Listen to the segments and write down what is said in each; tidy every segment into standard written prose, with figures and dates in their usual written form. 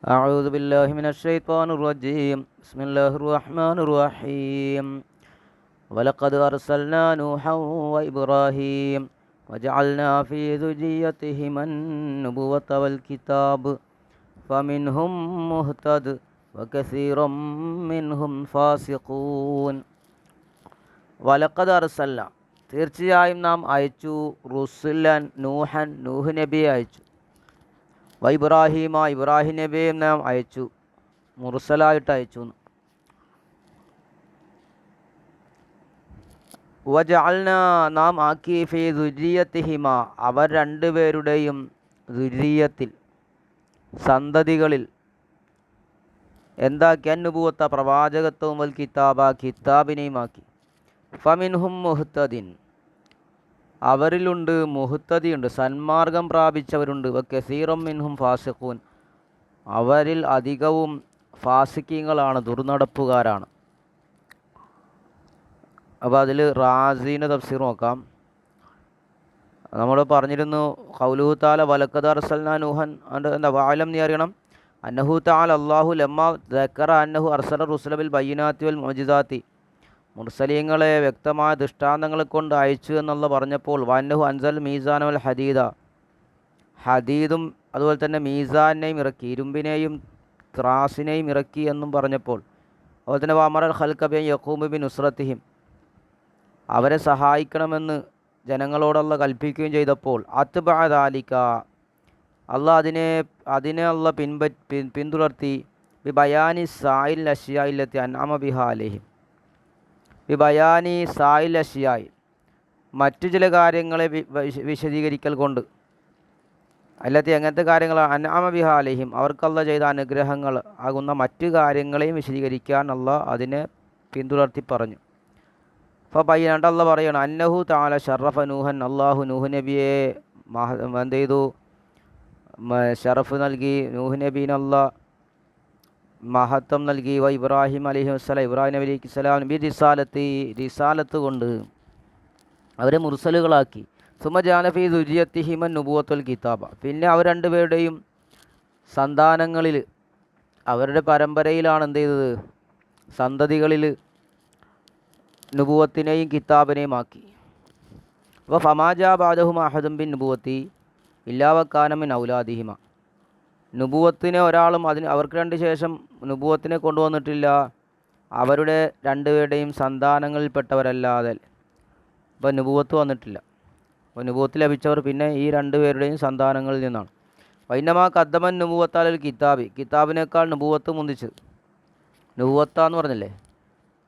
أعوذ بالله من الشيطان الرجيم بسم الله الرحمن الرحيم ولقد أرسلنا نوحا وإبراهيم وجعلنا في ذريتهما النبوة والكتاب فمنهم مهتد وكثير منهم فاسقون വലക്കത് അർസല്ല തീർച്ചയായും നാം അയച്ചു റുസുലൻ നൂഹൻ നൂഹ് നബിയെ അയച്ചു ഇബ്രാഹിം നബിയെ നാം അയച്ചു മുർസലായിട്ട് അയച്ചു. വജഅൽന നാം ആക്കി ഫീ ദുരിയത്തിഹിമ അവർ രണ്ടുപേരുടെയും ദുരിയത്തിൽ സന്തതികളിൽ എന്താക്കി അന്നുബുവത്ത പ്രവാചകത്വവും വൽ കിതാബ കിതാബിനെയും ആക്കി. ഫമിൻഹും മുഹ്തദിൻ അവരിലുണ്ട് മുഹ്തദിയുണ്ട് സന്മാർഗം പ്രാപിച്ചവരുണ്ട്. കസീറും മിൻഹും ഫാസിഖൂൻ അവരിൽ അധികവും ഫാസിക്കീങ്ങളാണ്, ദുർനടപ്പുകാരാണ്. അപ്പോൾ അതിൽ റാസീൻ്റെ തഫ്സീർ നോക്കാം. നമ്മൾ പറഞ്ഞിരുന്നു ഖൗലുഹു തആല വലഖദ് അർസൽനാ നൂഹൻ എന്താ വാലം നീ അറിയണം അന്നഹു തആല അല്ലാഹു ലമ്മ ദക്കറ അന്നഹു അർസല റുസുല ബിൽ ബയ്യിനാത്തി വൽ മുഅ്ജിസാത്തി മുർസലീങ്ങളെ വ്യക്തമായ ദൃഷ്ടാന്തങ്ങൾ കൊണ്ട് അയച്ചു എന്നുള്ള പറഞ്ഞപ്പോൾ വന്നഹു അൻസൽ മീസാന വൽ ഹദീദും അതുപോലെ തന്നെ മീസാനെയും ഇറക്കി, ഇരുമ്പിനെയും ത്രാസിനെയും ഇറക്കി എന്നും പറഞ്ഞപ്പോൾ അതുപോലെ തന്നെ വമറൽ ഖൽഖ ബി യഖൂമു ബി നുസ്രത്തിഹിം അവരെ സഹായിക്കണമെന്ന് ജനങ്ങളോടുള്ള കൽപ്പിക്കുകയും ചെയ്തപ്പോൾ അത്ബഅദാലിക അതിനെ അള്ള പിന്തുടർത്തി ബി ബയാനി സായിൽ അഷ്യായില്ലത്തി അൻഅമ ബിഹാ അലൈഹിം ബി ബയാനി സായിൽ അഷ്യായി മറ്റു ചില കാര്യങ്ങളെ വിശദീകരിക്കൽ കൊണ്ട് അല്ലത്തി എങ്ങനത്തെ കാര്യങ്ങൾ അൻഅമ ബിഹാ അലൈഹിം അവർക്കല്ല ചെയ്ത അനുഗ്രഹങ്ങൾ ആകുന്ന മറ്റു കാര്യങ്ങളെയും വിശദീകരിക്കാൻ അല്ല അതിനെ പിന്തുടർത്തി പറഞ്ഞു. അപ്പോൾ പയ്യനാണ്ട് അല്ല പറയണം അന്നഹു തആല ഷറഫ നൂഹൻ അള്ളാഹു നൂഹ് നബിയെ എന്ത് ചെയ്തു ഷറഫ് നൽകി, നൂഹ് നബീനല്ല മഹത്വം നൽകി. ഇബ്രാഹിം അലൈഹി വസ്സലാം ഇബ്രാഹിം നബി അലൈഹി സ്വലാം ബി റിസാലത്ത് കൊണ്ട് അവരെ മുർസലുകളാക്കി. സുമ ജാനഫി ദുരിയത്തിഹിമൻ നുബുവത്തുൽ കിതാബ പിന്നെ അവർ രണ്ടുപേരുടെയും സന്താനങ്ങളിൽ അവരുടെ പരമ്പരയിലാണ് എന്ത് ചെയ്തത് സന്തതികളിൽ നുബുവത്തിനെയും കിതാബിനെയും ആക്കി. അപ്പോൾ ഫമാജാ ബാദഹും അഹദും ബിൻ നുബുവത്തി ഇല്ലാവക്കാനമിൻ ഔലാദിഹിമ നുബുവത്തിനെ ഒരാളും അവർക്ക് രണ്ട് ശേഷം നുബുവത്തിനെ കൊണ്ടുവന്നിട്ടില്ല അവരുടെ രണ്ടുപേരുടെയും സന്താനങ്ങളിൽപ്പെട്ടവരല്ലാതെ. അപ്പോൾ നുബുവത്ത് വന്നിട്ടില്ല. അപ്പോൾ നുബുവത്ത് ലഭിച്ചവർ പിന്നെ ഈ രണ്ടുപേരുടെയും സന്താനങ്ങളിൽ നിന്നാണ്. വൈനമാ കദ്ദമൻ നുബുവത്താൽ കിതാബിനേക്കാൾ നുബുവത്ത് മുന്തിച്ചു. നുബുവത്താന്ന് പറഞ്ഞല്ലേ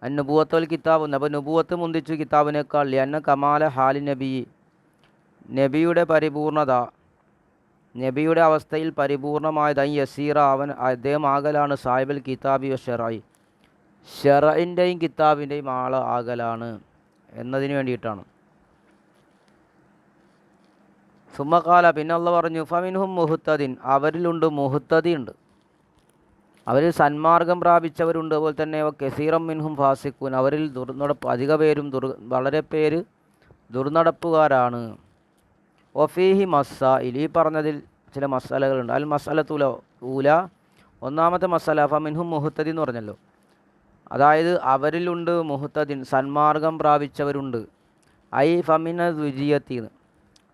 നുബുവത്തുൽ കിതാബ്. അപ്പോൾ നുബുവത്ത് മുന്തിച്ചു കിതാബിനേക്കാൾ എന്ന കമാല ഹാലി നബിയുടെ പരിപൂർണത നബിയുടെ അവസ്ഥയിൽ പരിപൂർണമായത് യസീറ അദ്ദേഹം ആകലാണ് സാഹിബൽ കിതാബി വ ഷെറായി ഷെറയിൻ്റെയും കിതാബിൻ്റെയും ആകലാണ് എന്നതിന് വേണ്ടിയിട്ടാണ്. സുമ്മക്കാല പിന്നെ അള്ള പറഞ്ഞു ഫമിൻഹും മുഹ്തദിൻ അവരിലുണ്ട് മുഹ്തദിയുണ്ട് അവരിൽ സന്മാർഗം പ്രാപിച്ചവരുണ്ട്. അതുപോലെ തന്നെ കസീറം മിൻഹും ഫാസിഖൂൻ അവരിൽ അധിക പേരും വളരെ പേര് ദുർനടപ്പുകാരാണ്. ഒഫീഹി മസ്സായിൽ ഈ പറഞ്ഞതിൽ ചില മസാലകളുണ്ട്. അൽ മസാലത്തുല ഒന്നാമത്തെ മസാല ഫമിൻഹും മുഹ്തദി എന്ന് പറഞ്ഞല്ലോ, അതായത് അവരിലുണ്ട് മുഹ്തദിൻ സന്മാർഗം പ്രാപിച്ചവരുണ്ട്. ഐ ഫമിന ദുരിയത്തിന്ന്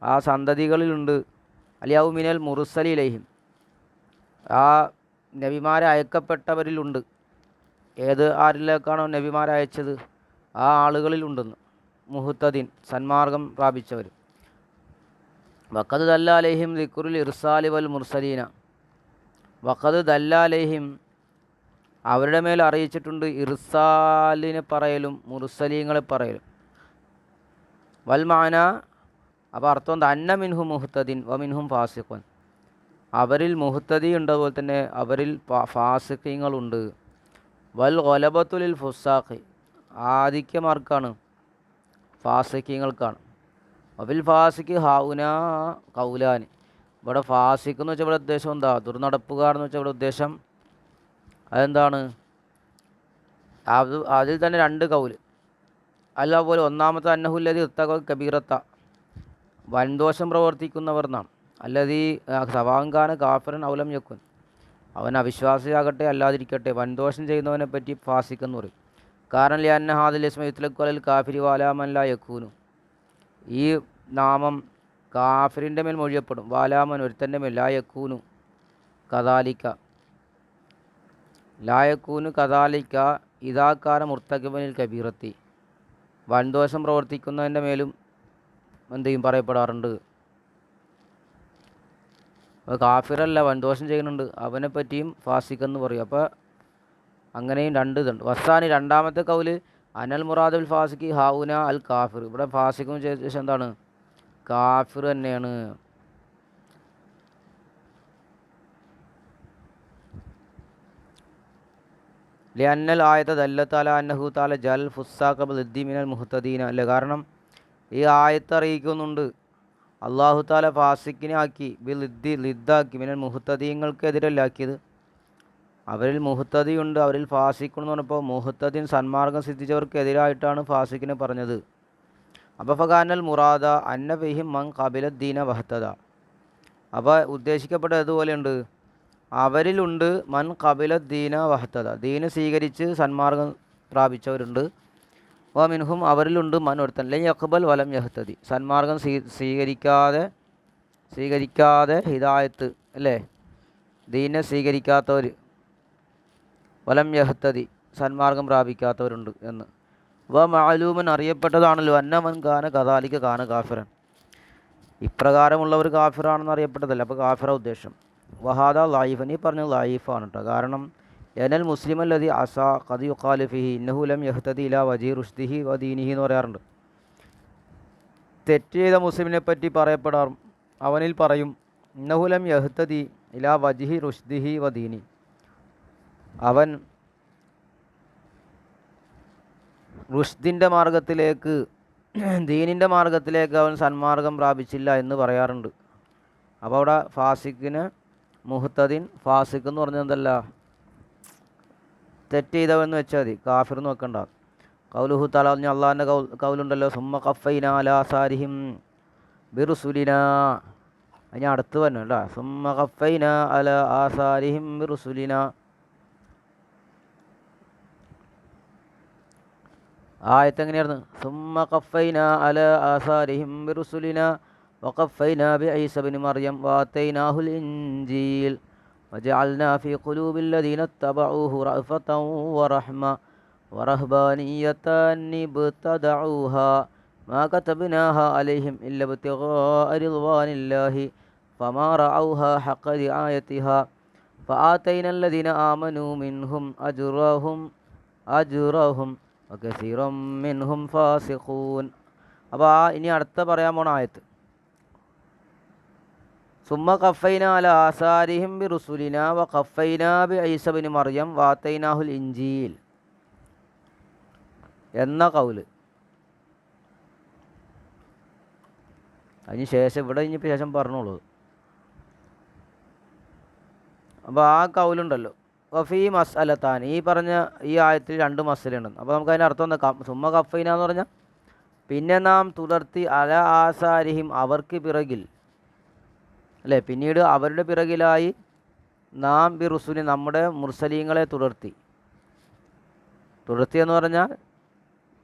ആ സന്തതികളിലുണ്ട്. അലിയാവു മിനൽ മുർസലിലൈഹിം ആ നബിമാരെ അയക്കപ്പെട്ടവരിലുണ്ട്. ആരിലേക്കാണോ നബിമാരെ അയച്ചത് ആ ആളുകളിലുണ്ടെന്ന് മുഹ്തദിൻ സന്മാർഗം പ്രാപിച്ചവർ. വഖദ് ദല്ലാലൈഹിം ദിക്റുൽ ഇർസാലി വൽ മുർസലീന വഖദ് ദല്ലാലൈഹിം അവരുടെ മേൽ അറിയിച്ചിട്ടുണ്ട് ഇർസാലിനെ പറയലും മുർസലീങ്ങളെ പറയലും. വൽ മാന അപ്പോൾ അർത്ഥം എന്താ അന്ന മിൻഹും മുഹ്തദിൻ വ മിൻഹും ഫാസിഖുൻ അവരിൽ മുഹ്തദി ഉണ്ട്, അതുപോലെ തന്നെ അവരിൽ ഫാസിഖീങ്ങളുണ്ട്. വൽ ഗലബത്തുലിൽ ഫുസാഖി ആധിക്യമാർക്കാണ് ഫാസിഖീങ്ങൾക്കാണ്. അവിൽ ഫാസിഖ് ഹൗന കൗലാൻ ഇവിടെ ഫാസിഖ് എന്ന് വെച്ചാൽ ഇവിടെ ഉദ്ദേശം എന്താ ദുർനടപ്പുകാർ എന്ന് വെച്ചാൽ ഇവിടെ ഉദ്ദേശം അതെന്താണ് അതിൽ തന്നെ രണ്ട് കൗല് അല്ല പോലെ ഒന്നാമത്തെ അന്നഹുല്ലതി ഇർത്തക കബീറത്ത വൻദോഷം പ്രവർത്തിക്കുന്നവർ എന്നാണ്. അല്ലതീ സവാങ്കാന കാഫിറൻ ഔലം യക്കുൻ അവൻ അവിശ്വാസിയാകട്ടെ അല്ലാതിരിക്കട്ടെ വൻദോഷം ചെയ്യുന്നവനെ പറ്റി ഫാസിക്കെന്ന് പറയും. കാരണം ലിയന്ന ഹാദിൽ ഇസ്മ യുത്ലഖുൽ കാഫിരി വാലാമൻ ലാ യക്കൂനു, ഈ നാമം കാഫിറിൻ്റെ മേൽ മൊഴിയപ്പെടും, വാലാമൻ ഒരുത്തൻ്റെ മേൽ, ലാ യക്കൂനു കദാലിക്ക, ലാ യക്കൂനു കദാലിക്ക ഇദാക്കാന മുർത്തഖിബനിൽ കബീറത്തി, വൻദോഷം പ്രവർത്തിക്കുന്നതിൻ്റെ മേലും എന്ത് ചെയ്യും പറയപ്പെടാറുണ്ട്. അപ്പോൾ കാഫിറല്ല വൻദോഷം ചെയ്യുന്നുണ്ട് അവനെ പറ്റിയും ഫാസിക്കെന്ന് പറയും. അപ്പോൾ അങ്ങനെയും രണ്ട് ഇതുണ്ട്. വസാനി രണ്ടാമത്തെ കൗല് അനൽ മുറാദുൽ ഫാസിഖി ഹൗന അൽ കാഫിർ, ഇവിടെ ഫാസിഖും ശേഷം എന്താണ് കാഫിർ തന്നെയാണ്. ലിയന്നൽ ആയത ദല്ലത്താല അന്നഹു താല ജൽ ഫുസ്സാഖബ് ലിദ്ദി മിനൽ മുഹ്തദീന, അല്ലേ? കാരണം ഈ ആയത്ത് അറിയിക്കുന്നുണ്ട് അള്ളാഹു താല ഫാസിക്കിനെ ആക്കി ലിദ്ദാക്കി മിനൽ മുഹ്തദീങ്ങൾക്ക് എതിരല്ലാക്കിയത്. അവരിൽ മുഹ്തദിയുണ്ട്, അവരിൽ ഫാസിഖെന്ന് പറഞ്ഞപ്പോൾ മുഹ്തദീൻ സന്മാർഗം സിദ്ധിച്ചവർക്ക് എതിരായിട്ടാണ് ഫാസിക്കിനെ പറഞ്ഞത്. അപ്പോൾ ഫകാനൽ മുറാദ അന്ന ഫിഹിം മൻ ഖബിലദ്ദീന വഹ്തദ, അപ്പോൾ ഉദ്ദേശിക്കപ്പെട്ടത് അതുപോലെയുണ്ട്, അവരിലുണ്ട് മൻ ഖബിലദ്ദീന വഹ്തദ, ദീന് സ്വീകരിച്ച് സന്മാർഗം പ്രാപിച്ചവരുണ്ട്. വ മിൻഹും അവരിലുണ്ട് മൻ ഒരുത്തൻ ലൻ യഖ്ബൽ വലം യഹ്തദി, സന്മാർഗം സ്വീകരിക്കാതെ ഹിദായത്ത്, അല്ലേ, ദീനെ സ്വീകരിക്കാത്തവർ, വലം യഹ്തദി സന്മാർഗം പ്രാപിക്കാത്തവരുണ്ട് എന്ന്. വ മഅലൂമൻ അറിയപ്പെട്ടതാണല്ലോ അന്നമൻ കാന കദാലിക കാന കാഫിറൻ, ഇപ്രകാരമുള്ളവർ കാഫിറാണെന്ന് അറിയപ്പെട്ടതല്ല, അപ്പോൾ കാഫിറ ഉദ്ദേശം. വഹാദ ലൈഫൻ, ഈ പറഞ്ഞത് ലൈഫാണ് കേട്ടോ. കാരണം എനൽ മുസ്ലിം അല്ലതി അസാ ഖദ് യുഖാലു ഫിഹി ഇന്നഹു ലം യഹ്തദി ഇലാ വജീ റുഷ്ദിഹി വ ദീനിഹി എന്ന് പറയാറുണ്ട്. തെറ്റ് ചെയ്ത മുസ്ലിമിനെ പറ്റി പറയപ്പെടാറും അവനിൽ പറയും ഇന്നഹു ലം യഹ്തദി ഇലാ വജീ റുഷ്ദിഹി വ ദീനി, അവൻ റുഷ്ദിൻ്റെ മാർഗത്തിലേക്ക് ദീനിൻ്റെ മാർഗത്തിലേക്ക് അവൻ സന്മാർഗം പ്രാപിച്ചില്ല എന്ന് പറയാറുണ്ട്. അപ്പോൾ അവിടെ ഫാസിക്കിന് മുഹ്തദിൻ, ഫാസിഖ് എന്ന് പറഞ്ഞത് എന്തല്ല, തെറ്റ് ചെയ്തവെന്ന് വെച്ചാൽ മതി, കാഫിർ എന്ന് വെക്കണ്ട. കൗലുഹു തആല പറഞ്ഞ അള്ളാഹിൻ്റെ കൗലുണ്ടല്ലോ, സുമ്മ ഖഫൈന അലാ ആസാരിഹിം ബിറുസുലിന, അതിന് അടുത്ത് പറഞ്ഞു കേട്ടോ, സുമ്മ ഖഫൈന അലാ ആസാരിഹിം ബിറുസുലിന. ആയത്ത് എങ്ങനെയായിരുന്നു? സുമ്മ ഖഫൈന അലാ ആസാരിഹിം ബിറുസുലിന വഖഫൈന ബിഈസ ഇബ്നു മർയം വആതൈനാഹുൽ ഇൻജീൽ വജഅൽനാ ഫീ ഖുലൂബിൽ ലദീന ഇത്തബഊഹു റഅഫതൻ വറഹ്മ വറഹ്ബാനിയ്യതൻ ഇബ്തദഊഹാ മാ കതബ്നാഹാ അലൈഹിം ഇല്ലാ ഇബ്തിഗാഅ റിദ്വാനില്ലാഹി ഫമാ റഅൗഹാ ഹഖ്ക റിആയതിഹാ ഫആതൈനൽ ലദീന ആമനൂ മിൻഹും അജ്റഹും വകസീറൻ മിൻഹും ഫാസിഖൂൻ. അപ്പോൾ ഇനി അടുത്ത പറയാൻ പോണ ആയത്ത് സുമ്മ ഖഫൈന അലാ ആസാരിഹിം ബിറുസുലിന വഖഫൈന ബിഈസ ഇബ്നു മർയം വആതൈനാഹുൽ ഇൻജീൽ എന്ന കൗല്. അതിന് ശേഷം ഇവിടെ ഇനിയിപ്പോൾ ശേഷം പറഞ്ഞോളൂ. അപ്പോൾ ആ കൗലുണ്ടല്ലോ, വഫീ മസ്അലത്താൻ, ഈ പറഞ്ഞ ഈ ആയത്തിൽ രണ്ട് മസ്അലയുണ്ട്. അപ്പോൾ നമുക്ക് അതിൻ്റെ അർത്ഥം എന്താ? സുമ്മ ഖഫൈന എന്ന് പറഞ്ഞാൽ പിന്നെ നാം തുടർത്തി, അല ആസാരിഹിം അവർക്ക് പിറകിൽ, അല്ലേ, പിന്നീട് അവരുടെ പിറകിലായി നാം ബി റുസുലി നമ്മുടെ മുർസലീങ്ങളെ തുടർത്തി എന്ന് പറഞ്ഞാൽ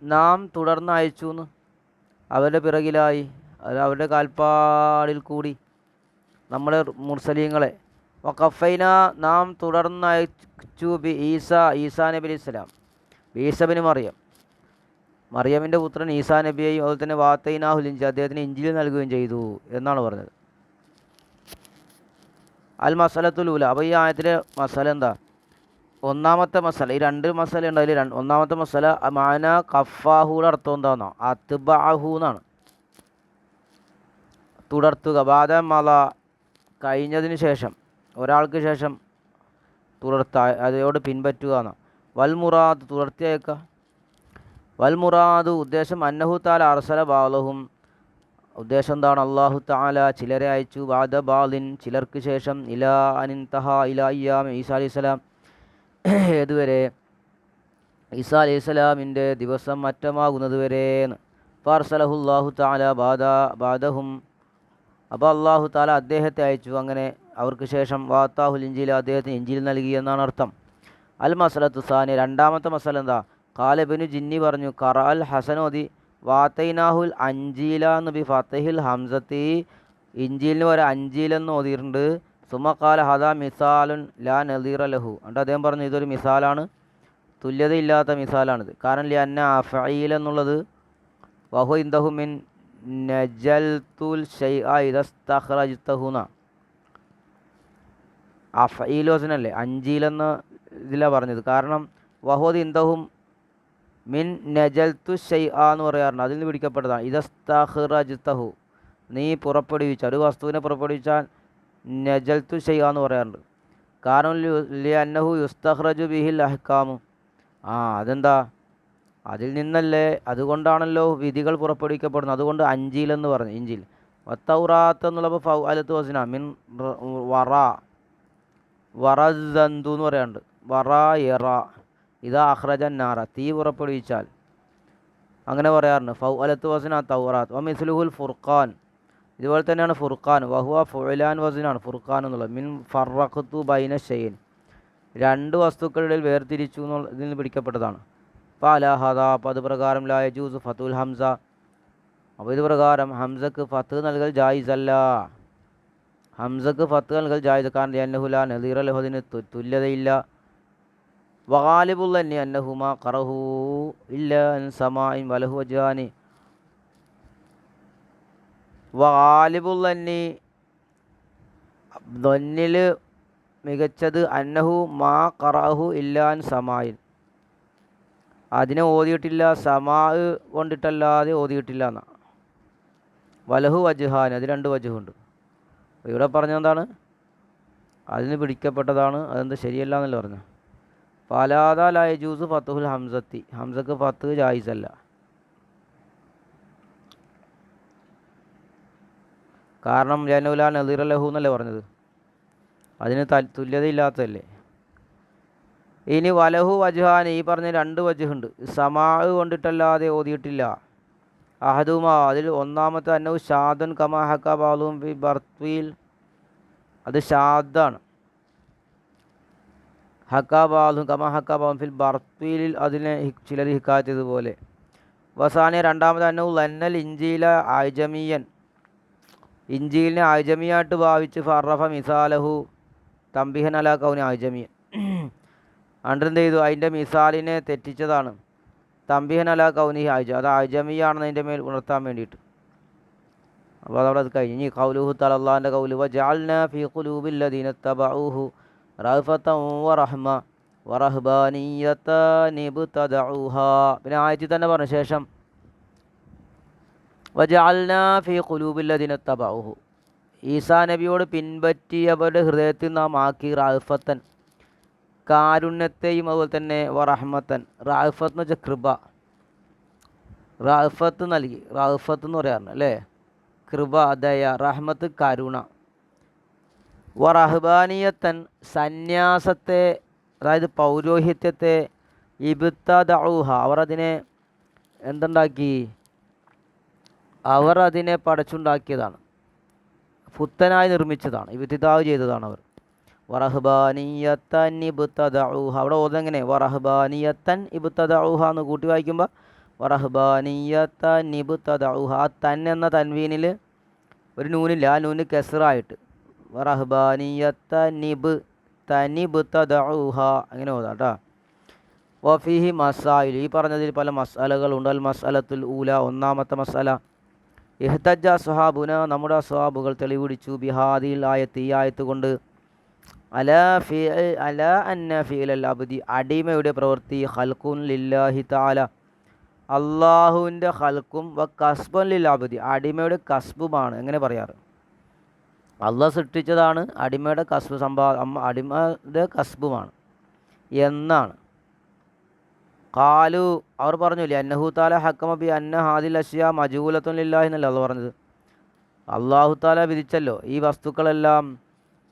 നാം തുടർന്ന് അയച്ചു എന്ന്, അവരുടെ പിറകിലായി, അത് അവരുടെ കാൽപ്പാടിൽ കൂടി നമ്മളെ മുർസലീങ്ങളെ. വഖഫൈന നാം തുടർന്ന് അയച്ചു ബി ഈസാ നബി അലൈഹി സ്വലാം, ഈസ ബിൻ മറിയമിൻ്റെ പുത്രൻ ഈസാ നബിയെയും അതുപോലെ തന്നെ വാത്തൈനാഹുൽ ഇൻജീൽ അദ്ദേഹത്തിന് ഇൻജീൽ നൽകുകയും ചെയ്തു എന്നാണ് പറഞ്ഞത്. അൽ മസലത്തുൽ ഊല, അപ്പോൾ ഈ ആയത്തിലെ മസല എന്താ? ഒന്നാമത്തെ മസല, ഈ രണ്ട് മസല ഉണ്ട്, അതിൽ ഒന്നാമത്തെ മസല മാന കഫാഹുയുടെ അർത്ഥം എന്താണെന്നോ? അത്ബഅഹു എന്നാണ്, തുടർത്തുക. ബാദ മല കഴിഞ്ഞതിന് ശേഷം, ഒരാൾക്ക് ശേഷം തുടർത്ത, അതോട് പിൻപറ്റുക എന്നാണ്. വൽ മുറാദ് തുടർത്തിയേക്ക. വൽ മുറാദ് ഉദ്ദേശം അന്നഹു തആല അർസല ബാലഹും, ഉദ്ദേശം എന്താണ്? അള്ളാഹു തആല ചിലരെ അയച്ചു, ബാദ ബാലിൻ ചിലർക്ക് ശേഷം, ഇലാ അനിൻതഹ ഇലാ അയ്യാം ഈസാ അലൈഹിസ്സലാം ഏതുവരെ? ഈസാ അലൈഹിസ്സലാമിൻ്റെ ദിവസം മറ്റമാകുന്നത് വരെയെന്ന്. ഫർസലഹുല്ലാഹു തആല ബാദഹും, അപ്പോൾ അള്ളാഹു തആല അദ്ദേഹത്തെ അയച്ചു, അങ്ങനെ അവർക്ക് ശേഷം വാത്താഹുൽ ഇഞ്ചീൽ അദ്ദേഹത്തിന് ഇഞ്ചീൽ നൽകി എന്നാണ് അർത്ഥം. അൽ മസലത്തു സാനി രണ്ടാമത്തെ മസല എന്താ? ഖാലിബിന് ജിന്നി പറഞ്ഞു ഖറ അൽ ഹസനോദി വാത്തൈനാഹുൽ അഞ്ചീല എന്ന് ബി ഫത്തഹിൽ ഹംസത്തി ഇഞ്ചീലിന് വരെ അഞ്ചീലെന്ന് ഓതിയിട്ടുണ്ട്. സുമ ഖാല ഹദാ മിസാലുൻ ലാ നദീറ ലഹു. എന്നിട്ട് അദ്ദേഹം പറഞ്ഞു ഇതൊരു മിസാലാണ്, തുല്യതയില്ലാത്ത മിസാലാണിത്. കാരണം ലിഅന്ന അഫഈൽ എന്നുള്ളത് വഹു ഇൻദഹു മിൻ നജൽതുൽ ഷൈഅ ഇദസ്തഖ്റജ്തഹുന അഫഈൽ വസനല്ലേ, അഞ്ചീലെന്ന ഇതിലാണ് പറഞ്ഞത്. കാരണം വഹുദ് ഇൻദഹും മിൻ നജൽതു ഷൈഅ എന്ന് പറയാറുണ്ട്, അതിൽ നിന്ന് പിടിക്കപ്പെട്ടതാണ്. ഇദസ്തഖ്റജ്തഹു നീ പുറപ്പെടുവിച്ച ഒരു വസ്തുവിനെ പുറപ്പെടുവിച്ചാൽ നജൽതു ഷൈഅ എന്ന് പറയാറുണ്ട്. കാരണം ലിഅന്നഹു യുസ്തഖ്റജു ബിഹിൽ അഹ്കാമു. അതെന്താ, അതിൽ നിന്നല്ലേ, അതുകൊണ്ടാണല്ലോ വിധികൾ പുറപ്പെടുവിക്കപ്പെടുന്നത്. അതുകൊണ്ട് അഞ്ചീലെന്ന് പറഞ്ഞു ഇഞ്ചിൽ. വത്തൗറാത്ത് എന്നുള്ളപ്പോൾ ഫൗഅലത്ത് വസ്ന മിൻ വറസന്തു എന്ന് പറയാറുണ്ട്. വറ ഇതാ അഖ്റജൻ നാറ തീ പുറപ്പെടുവിച്ചാൽ അങ്ങനെ പറയാറുണ്ട്. ഫൗഅലത്ത് വസ്ന തൗറാത്ത്. വ മിസ്ലുഹുൽ ഫുർഖാൻ ഇതുപോലെ തന്നെയാണ് ഫുർഖാൻ. വഹുവ ഫുഅലാൻ വസ്നാണ് ഫുർഖാൻ എന്നുള്ളത്. മിൻ ഫറഖ്തു ബൈന ഷൈൻ രണ്ട് വസ്തുക്കളുടെ വേർതിരിച്ചു ഇതിൽ നിന്ന് പിടിക്കപ്പെട്ടതാണ്. ഫഅലഹദ അപ്പോൾ അത് പ്രകാരം ലാ യജൂസു ഫത്തുൽ ഹംസ അപ്പോൾ ഇത് പ്രകാരം ഹംസക്ക് ഫത്ത് നൽകൽ ജായിസല്ല. ഹംസക്ക് ഫത്ത് നൽകൽ ജായിസ്. കാരണം അന്നഹു ലാ നദീറ ലഹു അതിന് തുല്യതയില്ല. വഗാലിബുൽ അന്നി അന്നഹുമാ ഖറഹു ഇല്ല അൻ സമാഇൻ വലഹു വജാനി. വഗാലിബുൽ അന്നി ദന്നിൽ മികച്ചത് അന്നഹു മാ ഖറഹു ഇല്ല അൻ സമാഇൻ അതിനെ ഓതിയിട്ടില്ല, സമാ കൊണ്ടിട്ടല്ലാതെ ഓതിയിട്ടില്ല എന്നാണ്. വലഹു വജ്ഹാൻ അത് രണ്ട് വജ്ഹുണ്ട്. ഇവിടെ പറഞ്ഞെന്താണ്, അതിന് പിടിക്കപ്പെട്ടതാണ്, അതെന്ത് ശരിയല്ല എന്നല്ല പറഞ്ഞു. ഫലാദ ലാ യജൂസു ഫത്തുഹുൽ ഹംസത്തി ഹംസക്ക് ഫത്ത് ജായിസല്ല. കാരണം ലഅന്നഹു ലാ നദീറ ലഹു എന്നല്ലേ പറഞ്ഞത്, അതിന് തുല്യതയില്ലാത്തതല്ലേ. ഇനി വലഹു വജ്ഹാൻ ഈ പറഞ്ഞ രണ്ട് വജ്ഹുണ്ട്. സമാ കൊണ്ടിട്ടല്ലാതെ ഓതിയിട്ടില്ല. അഹദുമാ അതിൽ ഒന്നാമത്തെ അന്നഹു ഷാദൻ കമാ ഹക്ക ബാദുഹും ഫി ബർത്വീൽ അത് ഷാദാണ്. ഹക്ക ബാദുഹും കമാ ഹക്ക ബാദുഹും ഫിൽ ബർത്വീലിൽ അതിനെ ചിലർ ഹിക്കായത്ത് ചെയ്തതുപോലെ. വസാനിയ രണ്ടാമത്തെ അന്നഹു ലന്നൽ ഇഞ്ചീല ആയിജമിയൻ ഇഞ്ചീലിനെ ആയിജമിയായിട്ട് ഭാവിച്ച് ഫറഫ മിസാലഹു തംബിഹൻ അലാ കൗനി ആയിജമിയൻ അണ്ടെന്ത് ചെയ്തു അതിൻ്റെ മിസാലിനെ തെറ്റിച്ചതാണ്. തംബിഹൻ അലാ കൗനി ആയിജ അത് ആയിജമിയാണെന്ന് അതിൻ്റെ മേൽ ഉണർത്താൻ വേണ്ടിയിട്ട്. അപ്പോൾ അതവിടെ അത് കഴിഞ്ഞ് ഇനി ഖൗലുഹു തആല അല്ലാഹുവിൻ്റെ ഖൗലു വജഅൽനാ ഫീ ഖുലൂബിൽ ലദീന തബഊഹു റഅഫതൻ വറഹ്മ വറഹ്ബാനിയ്യതൻ ഇബ്തദഊഹാ. പിന്നെ ആയത്തിൽ തന്നെ പറഞ്ഞ ശേഷം വജഅൽനാ ഫീ ഖുലൂബിൽ ലദീന തബഊഹു ഈസാ നബിയോട് പിൻപറ്റിയവരുടെ ഹൃദയത്തിൽ നാം ആക്കി റഅഫത്തൻ കാരുണ്യത്തെയും അതുപോലെ തന്നെ വറഹ്മത്തൻ റാഫത്ത് എന്ന് വെച്ചാൽ കൃപ, റാഫത്ത് നൽകി, റാഫത്ത് എന്ന് പറയാറുണ്ട് അല്ലേ, കൃപ ദയ, റഹ്മത്ത് കരുണ. വറഹ്ബാനിയത്തൻ സന്യാസത്തെ അതായത് പൗരോഹിത്യത്തെ ഇബ്തദഊഹ അവർ അതിനെ എന്തുണ്ടാക്കി, അവർ അതിനെ പടച്ചുണ്ടാക്കിയതാണ്, പുത്തനായി നിർമ്മിച്ചതാണ്, ഇബ്തിദാവ് ചെയ്തതാണ് അവർ. വറഹ്ബാനിയത്തൻ ഇബ്തദഊഹ അവിടെ ഓതെങ്ങനെ വറഹ്ബാനിയത്തൻ ഇബ്തദഊഹ എന്ന് കൂട്ടി വായിക്കുമ്പോൾ വറഹ്ബാനിയത്തൻ ഇബ്തദഊഹ ആ തൻ എന്ന തൻവീനിൽ ഒരു നൂനില്ല, ആ നൂന് കെസ്റായിട്ട് വറഹ്ബാനിയത്തൻ ഇബ്തദഊഹ അങ്ങനെ ഓതാം കേട്ടോ. വഫീഹി മസായിൽ ഈ പറഞ്ഞതിൽ പല മസാലകളുണ്ട്. അൽ മസ്അലത്തുൽ ഊല ഒന്നാമത്തെ മസാല ഇഹ്തജ്ജ സ്വഹാബുന നമ്മുടെ സ്വഹാബുകൾ തെളിവിടിച്ചു ബിഹാദിൽ ആയത്ത് ഈ ആയത്ത് കൊണ്ട് അല അന്ന ഫീലൽ അബ്ദി അടിമയുടെ പ്രവൃത്തി ഖൽഖുൻ ലില്ലാഹി തആല അള്ളാഹുവിൻ്റെ ഖൽഖും വ കസ്ബുൻ ലിൽ അബ്ദി അടിമയുടെ കസ്ബുമാണ്. എങ്ങനെ പറയാറ്, അള്ളാഹ് സൃഷ്ടിച്ചതാണ്, അടിമയുടെ കസ്ബ് അടിമയുടെ കസ്ബുമാണ് എന്നാണ്. ഖാലു അവർ പറഞ്ഞില്ലേ അന്നഹു തആല ഹക്കമ ബി അന്ന ഹാദിൽ അഷ്യാ മജൂലത്തുൻ ലില്ലാഹി എന്നല്ല അള്ളാഹ് പറഞ്ഞത്. അള്ളാഹു തആല വിധിച്ചല്ലോ ഈ വസ്തുക്കളെല്ലാം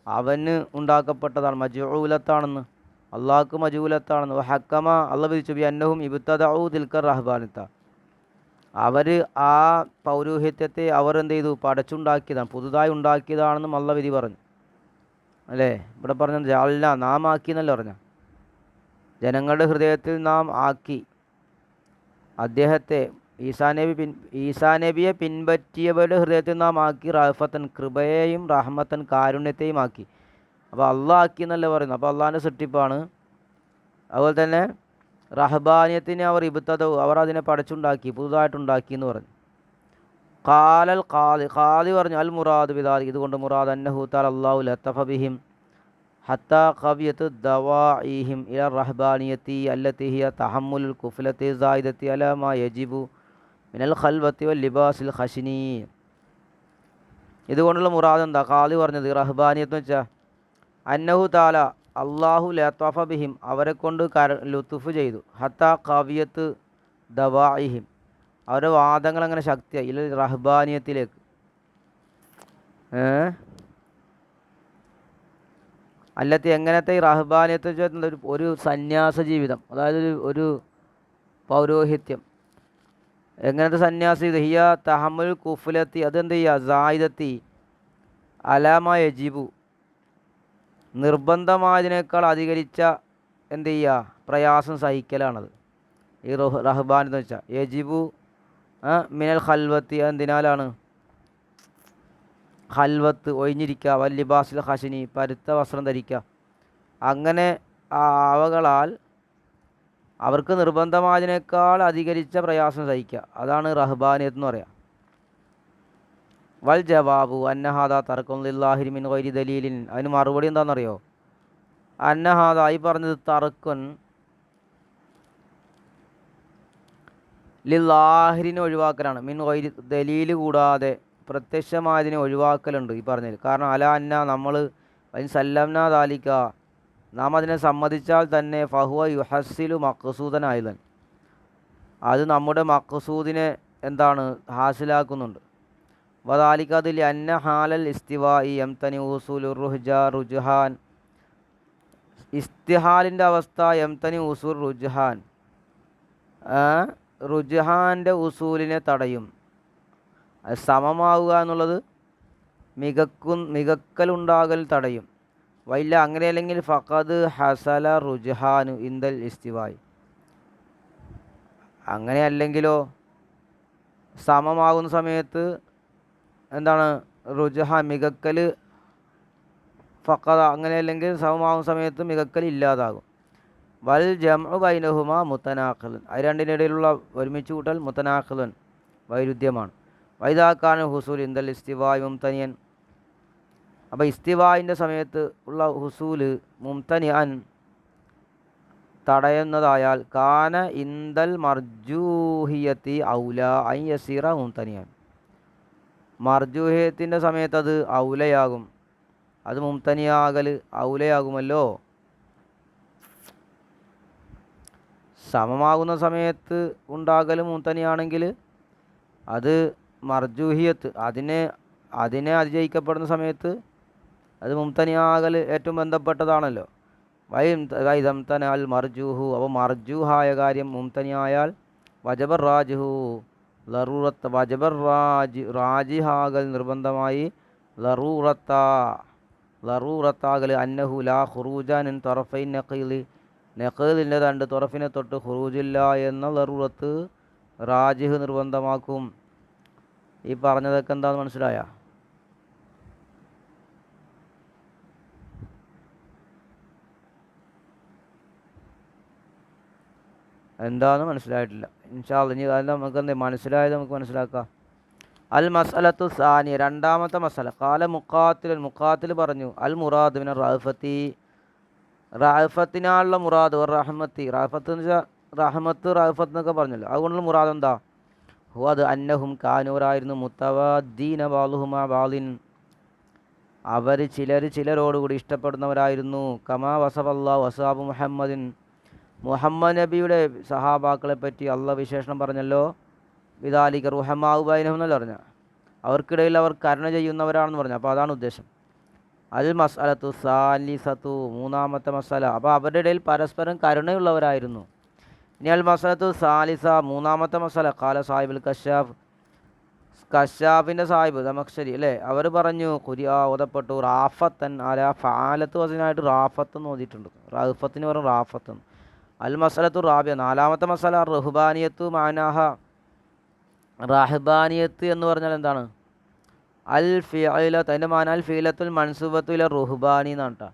അവന് ഉണ്ടാക്കപ്പെട്ടതാണ്, മജൂലത്താണെന്ന്, അള്ളാഹ്ക്ക് മജൂലത്താണെന്ന്. ഹക്കമ അള്ളാഹ് വിധിച്ചു ബി അന്നഹും ഇബ്തദഊ തിൽക റഹ്ബാനിത്ത അവർ ആ പൗരോഹിത്യത്തെ അവർ എന്ത് ചെയ്തു പടച്ചുണ്ടാക്കിയതാണ്, പുതുതായി ഉണ്ടാക്കിയതാണെന്നും അള്ളാഹ് വിധി പറഞ്ഞു. അല്ലേ? ഇവിടെ പറഞ്ഞത് ജഅൽന നാം ആക്കി എന്നല്ല പറഞ്ഞ, ജനങ്ങളുടെ ഹൃദയത്തിൽ നാം ആക്കി അദ്ദേഹത്തെ ഈസാ നബിയെ പിൻപറ്റിയവരുടെ ഹൃദയത്തിൽ നാം ആക്കി റഹഫത്തൻ കൃപയെയും റഹ്മത്തൻ കാരുണ്യത്തെയും ആക്കി. അപ്പോൾ അള്ളാഹ് ആക്കി എന്നല്ല പറയുന്നത്, അപ്പോൾ അള്ളാഹിൻ്റെ സൃഷ്ടിപ്പാണ്. അതുപോലെ തന്നെ റഹബാനിയത്തിനെ അവർ ഇബ്തദഉ അവർ അതിനെ പടച്ചുണ്ടാക്കി, പുതുതായിട്ടുണ്ടാക്കി എന്ന് പറഞ്ഞു. ഖാലൽ ഖാദി പറഞ്ഞു അൽ മുറാദ് ബിദാലിക് ഇതുകൊണ്ട് മുറാദ് അന്നഹു തആല അല്ലാഹു ലത്തഫ ബിഹിം ഹത്താ ഖവിയത്ത് ദവാഇഹിം ഇല റഹബാനിയത്തി അല്ലത്തി ഹിയ തഹമ്മുലുൽ കുഫ്ലത്തി സായിദത്തി അലാ മാ യജിബു മിനൽ ഖൽവത്തി വൽ ലിബാസിൽ ഖശിനി. ഇതുകൊണ്ടുള്ള മുറാദ് എന്താ? ഖാദി പറഞ്ഞത് റഹബാനിയത്ത് എന്ന് വെച്ചാൽ അന്നഹു തആല അള്ളാഹു ലത്തഫ ബിഹിം അവരെ കൊണ്ട് ലുത്തുഫ് ചെയ്തു, ഹത്താ ഖവിയത്ത് ദവാഇഹിം അവരുടെ വാദങ്ങൾ അങ്ങനെ ശക്തിയായി, ഇല്ല റഹ്ബാനിയത്തിലേക്ക്. അല്ലത്തി എങ്ങനത്തെ ഈ റഹ്ബാനിയത്ത് വെച്ചാൽ ഒരു സന്യാസ ജീവിതം, അതായത് ഒരു പൗരോഹിത്യം. എങ്ങനത്തെ സന്യാസ ജീവിതം? ഹിയ തഹമ്മുൽ കുഫ്ലത്തി അതെന്ത് ചെയ്യുക? സായിദത്തി അലാമ യജിബു നിർബന്ധമായതിനേക്കാൾ അധികരിച്ച എന്ത് ചെയ്യുക? പ്രയാസം സഹിക്കലാണത് ഈ റഹ്ബാൻ എന്ന് വെച്ചാൽ. യജിബു മിനൽ ഖൽവത്തി എന്തിനാലാണ്? ഖൽവത്ത് ഒഴിഞ്ഞിരിക്കുക, വല്ലിബാസിൽ ഖശിനി പരുത്ത വസ്ത്രം ധരിക്കുക. അങ്ങനെ അവകളാൽ അവർക്ക് നിർബന്ധമായതിനേക്കാൾ അധികരിച്ച പ്രയാസം സഹിക്കുക, അതാണ് റഹ്ബാനിയത്ത് എന്ന് പറയാം. വൽ ജവാബു അന്നഹാദ തർക്കും ലില്ലാഹി മിൻ ഗൈരി ദലീലിൻ അതിന് മറുപടി എന്താണെന്നറിയോ? അന്നഹാദ ഈ പറഞ്ഞത് തർക്കുൻ ലില്ലാഹിരിനെ ഒഴിവാക്കലാണ്, മിൻ ഗൈരി ദലീല് കൂടാതെ പ്രത്യക്ഷമായതിനെ ഒഴിവാക്കലുണ്ട് ഈ പറഞ്ഞതിൽ. കാരണം അല അന്ന നമ്മൾ സല്ലംന ദാലിക നാം അതിനെ സമ്മതിച്ചാൽ തന്നെ ഫഹുവ യുഹസ്സിലു മഖ്സൂദനായതൻ അത് നമ്മുടെ മഖ്സൂദിനെ എന്താണ്? ഹാസിലാക്കുന്നുണ്ട്. വദാലിക അതിൽ അന്ന ഹാലൽ ഇസ്തിവായി യംതനി ഉസൂലു റുജ്ഹാൻ ഇസ്തിഹാലിൻ്റെ അവസ്ഥ യംതനി ഉസൂൽ റുജ്ഹാൻ റുജ്ഹാൻ്റെ ഉസൂലിനെ തടയും. സമമാവുക എന്നുള്ളത് മികക്കലുണ്ടാകൽ തടയും. വൈല്ല അങ്ങനെയല്ലെങ്കിൽ ഫഖദ് ഹസല റുജ്ഹാനു ഇന്ദൽ ഇസ്തിവായി അങ്ങനെയല്ലെങ്കിലോ സമമാകുന്ന സമയത്ത് എന്താണ്? റുജ്ഹാൻ മികക്കൽ ഫഖദ അങ്ങനെയല്ലെങ്കിൽ സമമാകുന്ന സമയത്ത് മികക്കൽ ഇല്ലാതാകും. വൽ ജംഉ ബൈനഹുമ മുത്തനാഖിലുൻ അത് രണ്ടിനിടയിലുള്ള ഒരുമിച്ച് കൂട്ടൽ മുത്തനാഖിലുൻ വൈരുദ്ധ്യമാണ്. വൈദാക്കാന ഹുസൂൽ ഇന്ദൽ ഇസ്തിവായ് മുംതനിയൻ അപ്പോൾ ഇസ്തിവായിൻ്റെ സമയത്ത് ഉള്ള ഹുസൂല് മുംതനിയൻ തടയുന്നതായാൽ കാന ഇന്ദൽ മർജൂഹിയത്തി ഔല അൻ യസീറ മുംതനിയൻ മർജൂഹിയത്തിൻ്റെ സമയത്ത് അത് ഔലയാകും, അത് മുംതനിയാകൽ ഔലയാകുമല്ലോ. സമമാകുന്ന സമയത്ത് ഉണ്ടാകൽ മുംതനിയാണെങ്കിൽ അത് മർജൂഹിയത്ത് അതിനെ അതിജയിക്കപ്പെടുന്ന സമയത്ത് അത് മുംതനിയാകൽ ഏറ്റവും ബന്ധപ്പെട്ടതാണല്ലോ. വൈദംതന അൽ മർജൂഹു അപ്പോൾ മർജൂഹായ കാര്യം മുംതനിയായാൽ വജബർ റാജിഹു ലറൂറത്ത് വജബർ റാജിഹാകൽ നിർബന്ധമായി ലറൂറത്താകൽ അന്നഹു ലാ ഖുറൂജാൻ തൊറഫൈൻ നഖീലിൻ്റെ രണ്ട് തൊറഫിനെ തൊട്ട് ഖുറൂജില്ല എന്ന ലറൂറത്ത് റാജിഹ് നിർബന്ധമാക്കും. ഈ പറഞ്ഞതൊക്കെ എന്താണെന്ന് മനസ്സിലായ? എന്താണെന്ന് മനസ്സിലായിട്ടില്ല. ഇൻഷാ അല്ലാഹ് ഇനി അത് നമുക്ക് എന്ത് മനസ്സിലായത് നമുക്ക് മനസ്സിലാക്കാം. അൽ മസ്അലത്തു സാനി രണ്ടാമത്തെ മസല ഖാല മുഖാത്തിൽ പറഞ്ഞു അൽ മുറാദ് മിന റഅഫത്തി റഅഫത്തിനാലുള്ള മുറാദ് റഹ്മത്തി റഅഫത്ത് എന്ന് വെച്ചാൽ റഹ്മത്ത് റഅഫത്ത് എന്നൊക്കെ പറഞ്ഞല്ലോ. അതുകൊണ്ടുള്ള മുറാദ് എന്താ? അത് അന്നഹും കാനൂറായിരുന്നു മുത്തവദ്ദീന ബാലുഹുമാ ബാലിൻ അവർ ചിലരോടുകൂടി ഇഷ്ടപ്പെടുന്നവരായിരുന്നു. കമാ വസബല്ലാഹു വസാബു മുഹമ്മദിൻ മുഹമ്മദ് നബിയുടെ സഹാബാക്കളെ പറ്റി അള്ളാഹ് വിശേഷണം പറഞ്ഞല്ലോ. വിദാലിക റുഹമാഉ ബൈനഹും എന്നല്ല പറഞ്ഞ അവർക്കിടയിൽ അവർ കരുണ ചെയ്യുന്നവരാണെന്ന് പറഞ്ഞു. അപ്പോൾ അതാണ് ഉദ്ദേശം. അൽ മസ്അലത്തു സാലിസത്തു മൂന്നാമത്തെ മസല അപ്പോൾ അവരുടെ ഇടയിൽ പരസ്പരം കശാഫിൻ്റെ സാഹിബ് ദമക്ഷരി അല്ലേ, അവർ പറഞ്ഞു ഓതപ്പെട്ടു റാഫത്തൻ അല ഫാലത്ത് വസനായിട്ട് റാഫത്ത് എന്ന് ഓതിയിട്ടുണ്ട്. റഹഫത്തിന് പറഞ്ഞു റാഫത്ത്. അൽ മസലത്തു റാബിയ, നാലാമത്തെ മസല റഹ്ബാനിയത്തു മാനാഹ. റഹ്ബാനിയത്ത് എന്ന് പറഞ്ഞാൽ എന്താണ്? അൽ ഫിഅലത്ത്, അതിൻ്റെ മാന അൽ ഫീലത്തുൽ മൻസൂബത്തുൽ റുഹ്ബാനി എന്നാണ് കേട്ടോ.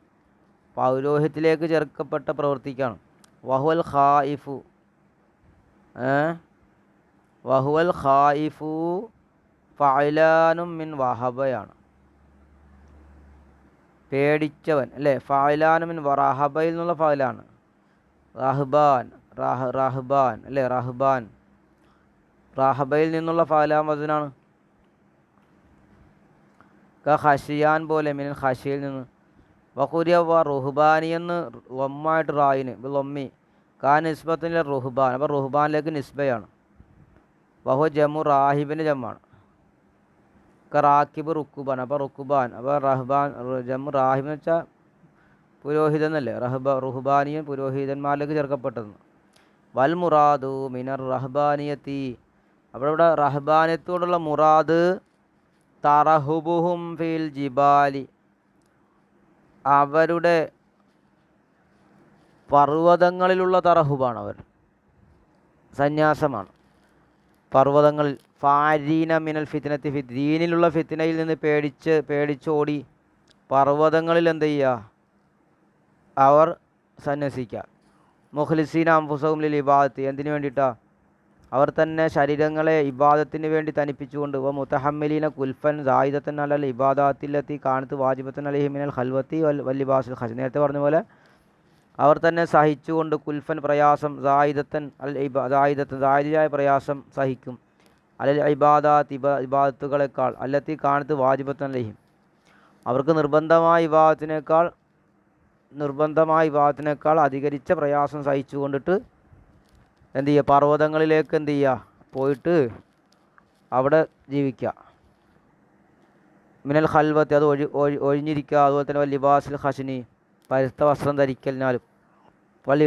പൗരോഹിത്യത്തിലേക്ക് ചേർക്കപ്പെട്ട പ്രവൃത്തിക്കാണ്. വഹുവൽ ഖായിഫു, വഹുവൽ ഖായിഫു ഫഅലാനും മിൻ വഹബയാണ്, പേടിച്ചവൻ അല്ലേ. ഫഅലാനും മിൻ റഹബയിൽ നിന്നുള്ള ഫഅലാണ്. റഹ്ബാൻ റഹ്ബാൻ അല്ലേ, റഹ്ബാൻ റഹബയിൽ നിന്നുള്ള ഫഅലാൻ വസനാണ്. ഖശിയാൻ പോലെ മിനൽ ഖശിയിൽ നിന്ന്. വഖുരിയ റുഹ്ബാനി എന്ന് വമ്മായിട്ട് റായിന് ലൊമ്മി നിസ്ബത്തിൻ്റെ റുഹ്ബാൻ, അപ്പോൾ റുഹ്ബാനിലേക്ക് നിസ്ബയാണ്. വഹു ജമു റാഹിബിൻ്റെ ജമ്മാണ്. റാക്കിബ് റുക്കുബാൻ, അപ്പോൾ റുക്കുബാൻ, അപ്പോൾ റഹ്ബാൻ ജമു റാഹിബ് എന്ന് വെച്ചാൽ പുരോഹിതൻ എന്നല്ലേ. റുഹ്ബാനിയൻ പുരോഹിതന്മാരിലേക്ക് ചേർക്കപ്പെട്ടതെന്ന്. വൽ മുറാദു മിനർ റഹ്ബാനിയത്തി, അപ്പോൾ ഇവിടെ റഹ്ബാനിയത്തോടുള്ള മുറാദ് തറഹുബുഹും ഫിൽ ജിബാലി, അവരുടെ പർവ്വതങ്ങളിലുള്ള തറഹുബാണ്, അവർ സന്യാസമാണ് പർവ്വതങ്ങളിൽ. ഫാരീന മിനൽ ഫിത്നത്തി, ദീനിലുള്ള ഫിത്നയിൽ നിന്ന് പേടിച്ചോടി പർവ്വതങ്ങളിൽ എന്ത് ചെയ്യുക, അവർ സന്യസിക്കുക. മുഖ്ലിസീന അംഫുസഹും ലിൽ ഇബാദത്തി, എന്തിനു വേണ്ടിയിട്ടാണ്? അവർ തന്നെ ശരീരങ്ങളെ ഇബാദത്തിന് വേണ്ടി തനിപ്പിച്ചുകൊണ്ട്. മുത്തഹമ്മിലീന കുൽഫൻ സായിദത്തൻ അലൽ ഇബാദാത്തിലെത്തി കാണത്ത് വാജിബത്തൻ അലഹി മിനൽ ഖൽവത്തി വല്ലിബാസുൽ ഖശ്, നേരത്തെ പറഞ്ഞ പോലെ അവർ തന്നെ സഹിച്ചുകൊണ്ട് കുൽഫൻ പ്രയാസം, സായിദത്തൻ സായിദായ പ്രയാസം സഹിക്കും. അലൽ ഇബാദാത്ത് ഇബാദത്തുകളെക്കാൾ, അല്ലത്തി കാണത്ത് വാജിബത്തൻ അലഹിം, അവർക്ക് നിർബന്ധമായ വിവാഹത്തിനേക്കാൾ അധികരിച്ച പ്രയാസം സഹിച്ചുകൊണ്ടിട്ട് എന്ത് ചെയ്യുക, പർവ്വതങ്ങളിലേക്ക് എന്ത് ചെയ്യുക, പോയിട്ട് അവിടെ ജീവിക്കുക. മിനൽ ഖൽവത്ത്, അത് ഒഴിഞ്ഞിരിക്കുക. അതുപോലെ തന്നെ ലിബാസുൽ ഖശ്നി, പരുത്ത വസ്ത്രം ധരിക്കലിനാലും.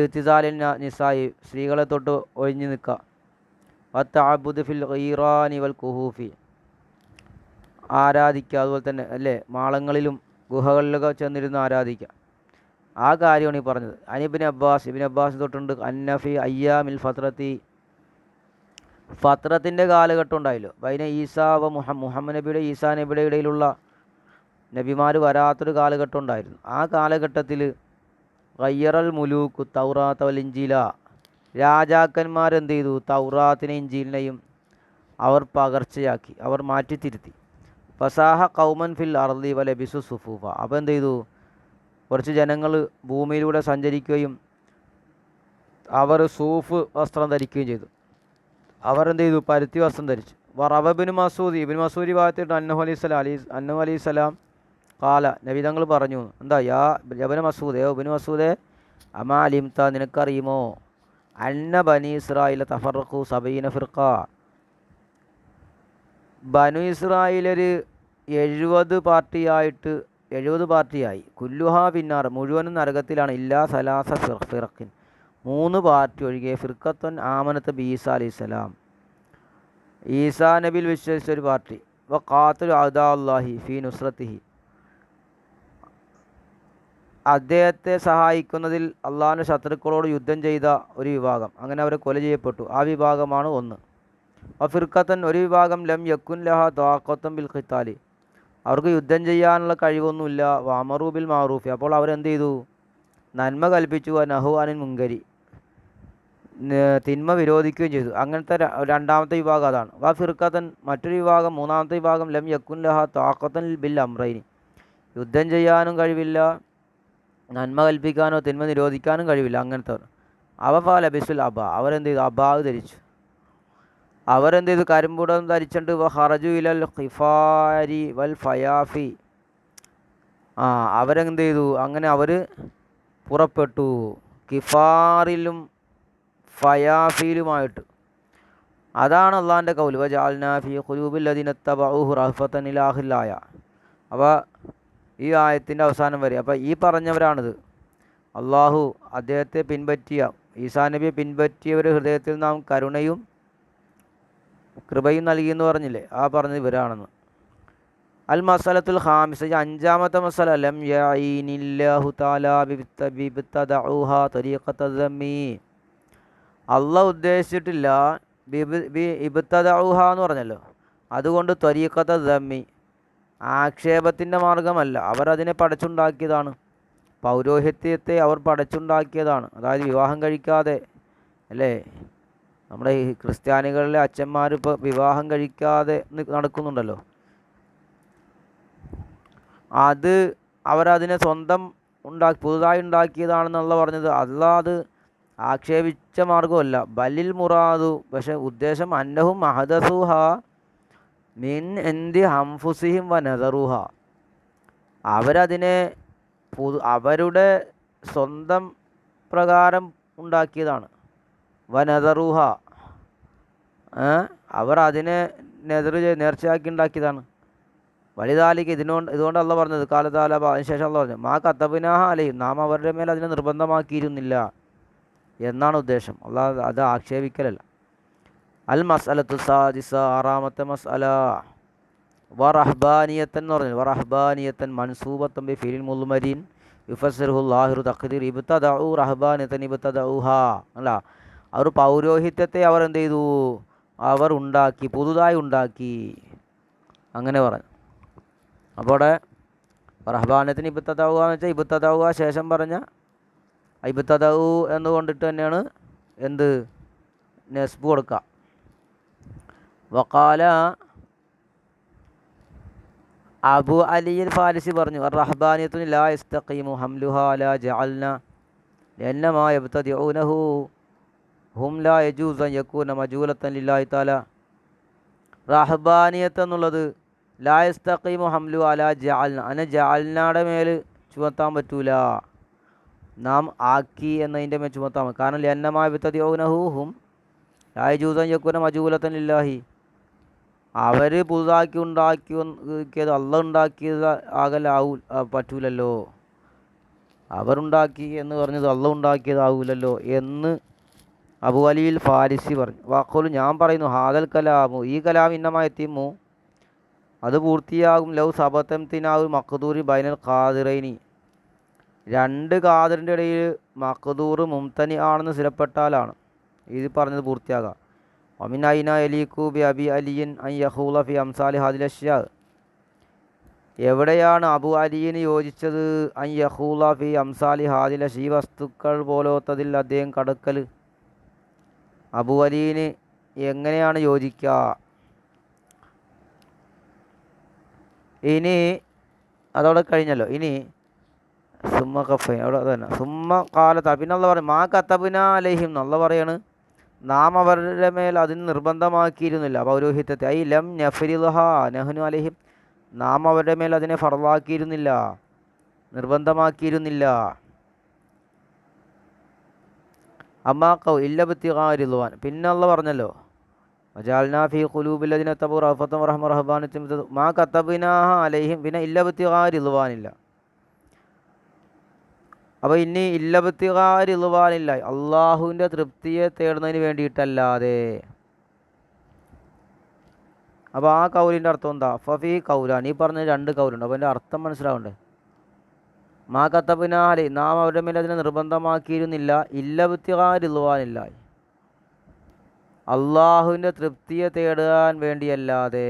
ഇത്തിസാലിൻ നിസായി, സ്ത്രീകളെ തൊട്ട് ഒഴിഞ്ഞു നിൽക്കുക. വത്തഅബ്ബുദ് ഫിൽ ഖീറാനി വൽ കുഹൂഫി, ആരാധിക്കുക. അതുപോലെ തന്നെ അല്ലേ, മാളങ്ങളിലും ഗുഹകളിലൊക്കെ ചെന്നിരുന്ന് ആരാധിക്കുക. ആ കാര്യമാണ് ഈ പറഞ്ഞത്. ഇബ്നു അബ്ബാസ് തൊട്ടുണ്ട് അന്നഫി അയ്യാമിൽ ഫത്രത്തിൻ്റെ കാലഘട്ടം ഉണ്ടായല്ലോ. ബൈന ഈസാ വ മുഹമ്മദ് നബിയുടെ ഈസാ നബിയുടെ ഇടയിലുള്ള നബിമാർ വരാത്തൊരു കാലഘട്ടം ഉണ്ടായിരുന്നു. ആ കാലഘട്ടത്തിൽ ഗയ്യറൽ മുലൂക്ക് തൗറാത്ത വൽ ഇഞ്ചീല, രാജാക്കന്മാരെന്ത് ചെയ്തു, തൗറാത്തിനെ ഇഞ്ചീലിനെയും അവർ പകർച്ചയാക്കി, അവർ മാറ്റിത്തിരുത്തി. ഫസാഹ കൗമൻ ഫിൽ അർളി വലബിസു സുഫൂഫ, അപ്പോൾ എന്ത് ചെയ്തു, കുറച്ച് ജനങ്ങൾ ഭൂമിയിലൂടെ സഞ്ചരിക്കുകയും അവർ സൂഫ് വസ്ത്രം ധരിക്കുകയും ചെയ്തു. അവരെന്ത് ചെയ്തു, പരുത്തി വസ്ത്രം ധരിച്ചു. ഇബ്നു മസൂദി ഭാഗത്തിട്ട് അന്നഹു അലൈഹി സ്വലാം കാല, നബി തങ്ങൾ പറഞ്ഞു, എന്താ ഇബ്നു മസൂദേ അമാ അലിംത, നിനക്കറിയുമോ, അന്ന ബനി ഇസ്രായേൽ തഫറഖു 70 ഫിർഖ, ബനു ഇസ്രായേലൊരു 70 പാർട്ടിയായി. കുല്ലുഹാ പിന്നാർ, മുഴുവനും നരകത്തിലാണ്. ഇല്ലാ സലാസ ഫിറഖിൻ, 3 പാർട്ടി ഒഴികെ. ഫിർഖത്തുൻ ആമനത്ത് ബി ഈസാ അലൈഹിസ്സലാം, ഈസാ നബിയിൽ വിശ്വസിച്ചൊരു പാർട്ടി. വ ഖാത്തിലു അഅദാ അല്ലാഹി ഫീ നുസ്രത്തിഹി, അദ്ദേഹത്തെ സഹായിക്കുന്നതിൽ അള്ളാഹുവിൻ്റെ ശത്രുക്കളോട് യുദ്ധം ചെയ്ത ഒരു വിഭാഗം, അങ്ങനെ അവരെ കൊല ചെയ്യപ്പെട്ടു. ആ വിഭാഗമാണ് ഒന്ന്. ഫിർഖത്തൻ, ഒരു വിഭാഗം ലം യക്കുൻ ലഹ താഖത്തുൻ ബിൽ ഖിതാലി, അവർക്ക് യുദ്ധം ചെയ്യാനുള്ള കഴിവൊന്നുമില്ല. വഅമറു ബിൽ മഅറൂഫി, അപ്പോൾ അവരെന്ത് ചെയ്തു, നന്മ കൽപ്പിച്ചു. നഹു അനിൽ മുങ്കരി, തിന്മ വിരോധിക്കുകയും ചെയ്തു. അങ്ങനത്തെ രണ്ടാമത്തെ വിഭാഗം അതാണ്. ഫിർഖത്തൻ, മറ്റൊരു വിഭാഗം, മൂന്നാമത്തെ വിഭാഗം ലം യക്കുൻ ലഹ താഖത്തുൻ ബിൽ അംറൈനി, യുദ്ധം ചെയ്യാനും കഴിവില്ല, നന്മ കൽപ്പിക്കാനോ തിന്മ നിരോധിക്കാനും കഴിവില്ല. അങ്ങനത്തെ അവഫാല ബിസുൽ അബ, അവരെന്ത് ചെയ്തു, അബാവ് ധരിച്ചു. അവരെന്ത് ചെയ്തു, കരിമ്പുടം ധരിച്ചിട്ട് ഹറജു ഇലൽ ഖിഫാരി വൽ ഫയാഫി, അവരെന്ത് ചെയ്തു, അങ്ങനെ അവർ പുറപ്പെട്ടു കിഫാറിലും ഫയാഫിയിലുമായിട്ട്. അതാണ് അള്ളാഹിൻ്റെ കൗൽ. വജഅൽനാ ഫീ ഖുലൂബിൽ ലദീന തബഊഹു റഹ്ഫത്തൻ ഇലാ ആഖിറിൽ ആയ. അപ്പോൾ ഈ ആയത്തിൻ്റെ അവസാനം വരെ, അപ്പോൾ ഈ പറഞ്ഞവരാണിത്. അള്ളാഹു അദ്ദേഹത്തെ പിൻപറ്റിയ, ഈസാ നബിയെ പിൻപറ്റിയവരുടെ ഹൃദയത്തിൽ നാം കരുണയും കൃപയും നൽകിയെന്ന് പറഞ്ഞില്ലേ, ആ പറഞ്ഞത് ഇവരാണെന്ന്. അൽ മസലത്തുൽ ഖാമിസ, അഞ്ചാമത്തെ മസല, ലം യഈനില്ലാഹു തആല ബിബ്തദഉഹാ തരീഖത ദമ്മി. അള്ളാഹ് ഉദ്ദേശിച്ചിട്ടില്ല ഇബ്തദഉഹ എന്ന് പറഞ്ഞല്ലോ, അതുകൊണ്ട് ത്വരീഖത ദമ്മി, ആക്ഷേപത്തിൻ്റെ മാർഗമല്ല. അവരതിനെ പടച്ചുണ്ടാക്കിയതാണ്, പൗരോഹിത്യത്തെ അവർ പടച്ചുണ്ടാക്കിയതാണ്. അതായത് വിവാഹം കഴിക്കാതെ, അല്ലേ, നമ്മുടെ ഈ ക്രിസ്ത്യാനികളിലെ അച്ഛന്മാർ ഇപ്പോൾ വിവാഹം കഴിക്കാതെ നടക്കുന്നുണ്ടല്ലോ. അത് അവരതിനെ സ്വന്തം പുതുതായി ഉണ്ടാക്കിയതാണെന്നുള്ള പറഞ്ഞത്. അല്ലാഹ് അത് ആക്ഷേപിച്ച മാർഗമല്ല. ബലിൽ മുറാദു, പക്ഷെ ഉദ്ദേശം അന്നഹും അഹദസുഹ മിൻ എന്തി ഹംഫുസിഹിം വ നദറുഹ, അവരതിനെ അവരുടെ സ്വന്തം പ്രകാരം ഉണ്ടാക്കിയതാണ്. വ നദറുഹ, അവർ അതിനെ നേർച്ചയാക്കി ഉണ്ടാക്കിയതാണ്. വലുതാലിക്ക് ഇതുകൊണ്ട് അള്ള പറഞ്ഞത് കാലത്താല അതിനുശേഷം അള്ള പറഞ്ഞു മാ കത്തബിനാഹ അലയും, നാം അവരുടെ മേൽ അതിനെ നിർബന്ധമാക്കിയിരുന്നില്ല എന്നാണ് ഉദ്ദേശം. അല്ലാതെ അത് ആക്ഷേപിക്കലല്ല. അൽ മസ്അലത്തു സാദിസ, ആറാമത്തെ മസ്അല, വറഹ്ബാനിയത്തൻ എന്ന് പറഞ്ഞു. വറഹ്ബാനിയത്തൻ മൻസൂബത്തൻ ബി ഫിലിൽ മുൽമരീൻ യുഫസ്സിറുഹു ലാഹിറു തഖ്ദീർ ഇബ്തദഉ റഹ്ബാനിയത്തൻ ഇബ്തദഉഹാ. അല്ല, അവർ പൗരോഹിത്യത്തെ അവർ എന്ത് ചെയ്തു, അവർ ഉണ്ടാക്കി, പുതുതായി ഉണ്ടാക്കി, അങ്ങനെ പറഞ്ഞു. അപ്പോൾ അവിടെ റഹ്ബാനിയത്തിന് ഇബ്തദഉ എന്ന് വെച്ചാൽ ഇബ്തദഉ ശേഷം പറഞ്ഞ ഇബ്തദഉ എന്നുകൊണ്ടിട്ട് തന്നെയാണ് എന്ത് നെസ്ബ് കൊടുക്കുക. വഖാല അബു അലിയിൽ ഫാരിസി പറഞ്ഞു റഹ്ബാനിയത്തുൻ ലാ യസ്തഖീമു ഹംലുഹാ ലാ ജഅൽന ലഅന്നമാ യബ്തദിഊനഹു ഹും ലാ യജൂസു അൻ യകൂന മജൂലത്തൻ ലില്ലാഹി തആല. റഹ്ബാനിയത്ത് എന്നുള്ളത് ലാ യസ്തഖീമു ഹംലുഹാ ലാ ജഅൽന, അതിനെ ജഅൽനയുടെ മേൽ ചുമത്താൻ പറ്റൂല, നാം ആക്കി എന്നതിൻ്റെ മേൽ ചുമത്താൻ. കാരണം ലഅന്നമാ യബ്തദിഊനഹു ഹും ലാ യജൂസു അൻ യകൂന മജൂലത്തൻ ലില്ലാഹി, അവർ പുതുതാക്കി ഉണ്ടാക്കിയത് അള്ളാഹ് ഉണ്ടാക്കിയത് പറ്റൂലല്ലോ. അവരുണ്ടാക്കി എന്ന് പറഞ്ഞത് അള്ളാഹ് ഉണ്ടാക്കിയതാവൂലല്ലോ എന്ന് അബു അലിയിൽ ഫാരിസി പറഞ്ഞു. വാക്കോലു, ഞാൻ പറയുന്നു, ഹാദൽ കലാമു, ഈ കലാം ഇന്നമായ എത്തിമു, അത് പൂർത്തിയാകും, ലൗ സബത്തം തിനാവു മഖ്ദൂരി ബൈനൽ ഖാദിറൈനി, രണ്ട് ഖാദിറിൻ്റെ ഇടയിൽ മഖ്ദൂർ മുംതനി ആണെന്ന് സ്ഥിരപ്പെട്ടാലാണ് ഇത് പറഞ്ഞത് പൂർത്തിയാകാം. ഒമിൻ ഐന എലീക്കു ബി അബി അലിയൻ അൻ യഖൂല ഫി അംസാലി ഹാദിൽ അഷ്യാ, എവിടെയാണ് അബു അലിയിന് യോജിച്ചത് അൻ യഖൂല ഫി അംസാലി ഹാദിൽ അഷ്യ, ഈ വസ്തുക്കൾ പോലോത്തതിൽ അദ്ദേഹം കടക്കൽ. അബു അലിയിന് എങ്ങനെയാണ് യോജിക്കുക? ഇനി അതവിടെ കഴിഞ്ഞല്ലോ. ഇനി സുമ്മ കഫൈൻ, അവിടെ തന്നെ സുമ്മ കാലത്ത, പിന്നെ അള്ള പറയും മാ കത്തബിന അലൈഹിം, എന്നുള്ള പറയാണ് നാം അവരുടെ മേൽ അതിന് നിർബന്ധമാക്കിയിരുന്നില്ല പൗരോഹിത്യത്തെ. ഐ ലം നഫ്രിദ്ഹ നഹ്നു അലൈഹിം, നാം അവരുടെ മേൽ അതിനെ ഫർളാക്കിയിരുന്നില്ല, നിർബന്ധമാക്കിയിരുന്നില്ല. അമ്മാക്കൗ ഇല്ലബ്തിഗാ റിദ്വാൻ, പിന്നെ അള്ള പറഞ്ഞല്ലോ വജഅൽനാ ഫീ ഖുലൂബില്ലദീന തബൂ റഅഫത്തൻ വറഹ്മ റഹ്ബാനിയത്തൻ മാ കതബ്നാഹ അലൈഹിം, പിന്നെ ഇല്ലബ്തിഗാ റിദ്വാനില്ല. അപ്പോൾ ഇനി ഇല്ലബ്തിഗാ റിദ്വാനില്ല, അള്ളാഹുവിൻ്റെ തൃപ്തിയെ തേടുന്നതിന് വേണ്ടിയിട്ടല്ലാതെ. അപ്പോൾ ആ കൗലിൻ്റെ അർത്ഥം എന്താ? ഫഫി കൗലാണ്, ഈ പറഞ്ഞ രണ്ട് കൗലുണ്ട്. അപ്പോൾ അതിൻ്റെ അർത്ഥം മനസ്സിലാവണ്ടേ? മാ കത്തബിനാ അലൈ, നാം അവരുടെ മേൽ അതിനെ നിർബന്ധമാക്കിയിരുന്നില്ല, ഇല്ലബ്തിഗാ റിദ്വാനില്ല, അള്ളാഹുവിൻ്റെ തൃപ്തിയെ തേടാൻ വേണ്ടിയല്ലാതെ.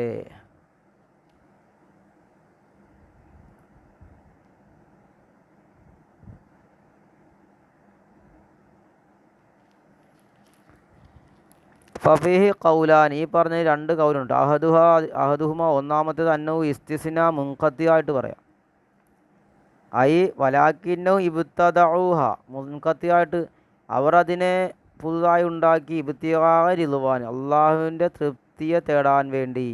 ഫഫീഹി കൗലാൻ, ഈ പറഞ്ഞ രണ്ട് കൗലുണ്ട്. അഹദുഹുമ, ഒന്നാമത്തേത് അന്നഹു ഇസ്തിസ്ന മുൻഖത്തിയായിട്ട് പറയാം. ഐ വലാക്കിന്നഹു ഇബ്തദഊഹ, മുൻഖത്തിയായിട്ട് അവർ അതിനെ പുതുതായി ഉണ്ടാക്കി, ഇബ്തിഗാ റിദ്വാൻ, അള്ളാഹുവിൻ്റെ തൃപ്തിയെ തേടാൻ വേണ്ടി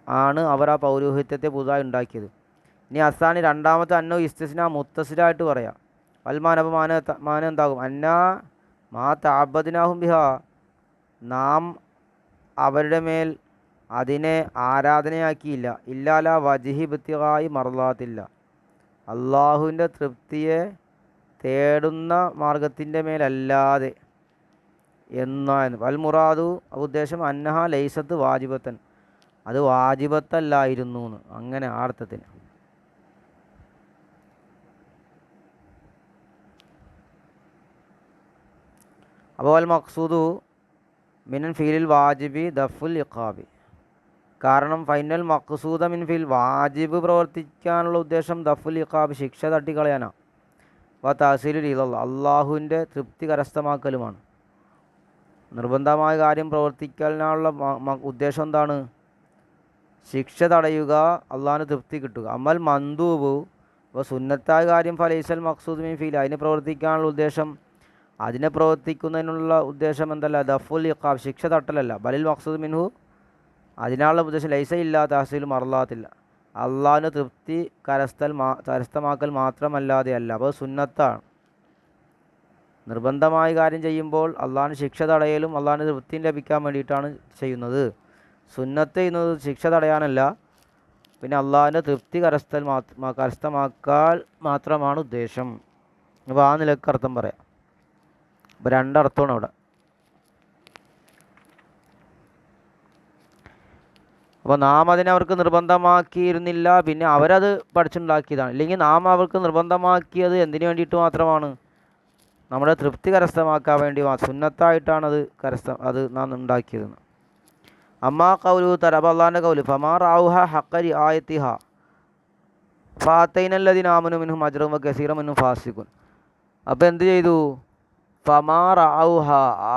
ആണ് അവർ ആ പൗരോഹിത്യത്തെ പുതുതായി ഉണ്ടാക്കിയത്. ഇനി അസാനി രണ്ടാമത്തെ അന്നഹു ഇസ്തിസ്ന മുത്തസിലായിട്ട് പറയാം. വൽമാൻ, അപ്പോൾ മാന എന്താകും? അന്നാ മാ തഅബ്ബദ്നാഹും ബിഹാ, നാം അവരുടെ മേൽ അതിനെ ആരാധനയാക്കിയില്ല, ഇല്ലാല വജ്ഹി ഇബ്തിഗായി മർളാത്തില്ല, അള്ളാഹുവിൻ്റെ തൃപ്തിയെ തേടുന്ന മാർഗത്തിൻ്റെ മേലല്ലാതെ. എന്നായിരുന്നു. അൽ മുറാദു ഉദ്ദേശം അന്നഹ ലൈസത്ത് വാജിബത്തൻ, അത് വാജിബത്തല്ലായിരുന്നു എന്ന്, അങ്ങനെ ആ അർത്ഥത്തിന്. അപ്പോൾ അൽ മഖ്സൂദു മിനൻ ഫീലിൽ വാജിബി ദഫുൽ ഇഖാബി, കാരണം ഫൈനൽ മഖ്സൂദ മിൻ ഫിൽ വാജിബ് പ്രവർത്തിക്കാനുള്ള ഉദ്ദേശം ദഫുൽ ഇഖാബ് ശിക്ഷ തട്ടിക്കളയാനാണ്. വ തഹസീലുൽ ഇലല്ലാഹ് അള്ളാഹുവിൻ്റെ തൃപ്തി കരസ്ഥമാക്കലുമാണ്. നിർബന്ധമായ കാര്യം പ്രവർത്തിക്കാനുള്ള ഉദ്ദേശം എന്താണ്? ശിക്ഷ തടയുക, അള്ളാഹിന് തൃപ്തി കിട്ടുക. അമൽ മന്ദൂബ്, അപ്പോൾ സുന്നത്തായ കാര്യം ഫലൈസൽ മഖ്സൂദ് മിൻ ഫീൽ, അതിനെ പ്രവർത്തിക്കാനുള്ള ഉദ്ദേശം, അതിനെ പ്രവർത്തിക്കുന്നതിനുള്ള ഉദ്ദേശം എന്തല്ല? ദഫുൽ ഇഖാബ് ശിക്ഷ തട്ടലല്ല. ബലിൽ മഖ്സൂദ് മിൻഹു, അതിനുള്ള ഉദ്ദേശം ലൈസ ഇല്ലാ തഹസീൽ മർലാത്തില്ല, അള്ളാഹിന് തൃപ്തി കരസ്ഥമാക്കൽ മാത്രമല്ലാതെ അല്ല. അപ്പോൾ സുന്നത്താണ്. നിർബന്ധമായ കാര്യം ചെയ്യുമ്പോൾ അള്ളാഹിന് ശിക്ഷ തടയലും അള്ളാഹിന് തൃപ്തിയും ലഭിക്കാൻ വേണ്ടിയിട്ടാണ് ചെയ്യുന്നത്. സുന്നത്ത് ചെയ്യുന്നത് ശിക്ഷ തടയാനല്ല, പിന്നെ അള്ളാഹിൻ്റെ തൃപ്തി കരസ്ഥമാക്കാൻ മാത്രമാണ് ഉദ്ദേശം. അപ്പോൾ ആ നിലക്ക് അർത്ഥം പറയാം. അപ്പോൾ രണ്ടർത്ഥമാണ് അവിടെ. അപ്പോൾ നാം അതിനെ അവർക്ക് നിർബന്ധമാക്കിയിരുന്നില്ല, പിന്നെ അവരത് പഠിച്ചുണ്ടാക്കിയതാണ്. ഇല്ലെങ്കിൽ നാം അവർക്ക് നിർബന്ധമാക്കിയത് എന്തിനു വേണ്ടിയിട്ട് മാത്രമാണ്? നമ്മുടെ തൃപ്തി കരസ്ഥമാക്കാൻ വേണ്ടി സുന്നത്തായിട്ടാണ് അത് നാം ഉണ്ടാക്കിയതെന്ന്. അമ്മാ കൗലു തരബ, അള്ളാഹിൻ്റെ കൗല്, ഫമാ റാവുഹ ഹഖരി ആയത്തിഹ ഫാത്തൈനല്ലദീന ആമനു മിൻഹും അജ്റഹും വകസീറ മിൻഹും ഫാസിഖുൻ. അപ്പോൾ എന്ത് ചെയ്തു? ഫമാ റാവുഹ,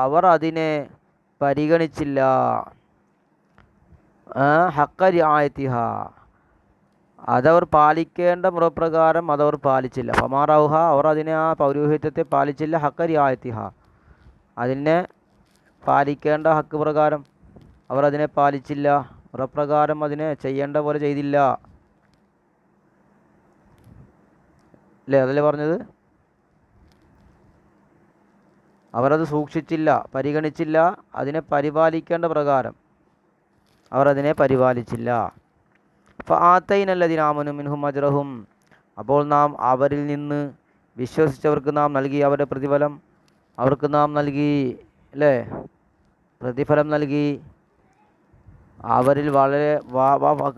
അവർ അതിനെ പരിഗണിച്ചില്ല. ഹഖരി ആയത്തിഹ, അതവർ പാലിക്കേണ്ട മുറപ്രകാരം അതവർ പാലിച്ചില്ല. ഫമാ റൗഹ, അവർ അതിനെ, ആ പൗരോഹിത്യത്തെ പാലിച്ചില്ല. ഹഖരി ആയത്തിഹ, അതിനെ പാലിക്കേണ്ട ഹക്ക് പ്രകാരം അവർ അതിനെ പാലിച്ചില്ല, മുറപ്രകാരം അതിനെ ചെയ്യേണ്ട പോലെ ചെയ്തില്ല. അല്ലേ? അതല്ലേ പറഞ്ഞത്? അവരത് സൂക്ഷിച്ചില്ല, പരിഗണിച്ചില്ല, അതിനെ പരിപാലിക്കേണ്ട പ്രകാരം അവർ അതിനെ പരിപാലിച്ചില്ല. ഫആതൈനല്ലദീന ആമനു മിൻഹും അജ്റഹും, അപ്പോൾ നാം അവരിൽ നിന്ന് വിശ്വസിച്ചവർക്ക് നാം നൽകി അവരുടെ പ്രതിഫലം അവർക്ക് നാം നൽകി. അല്ലേ? പ്രതിഫലം നൽകി. അവരിൽ വളരെ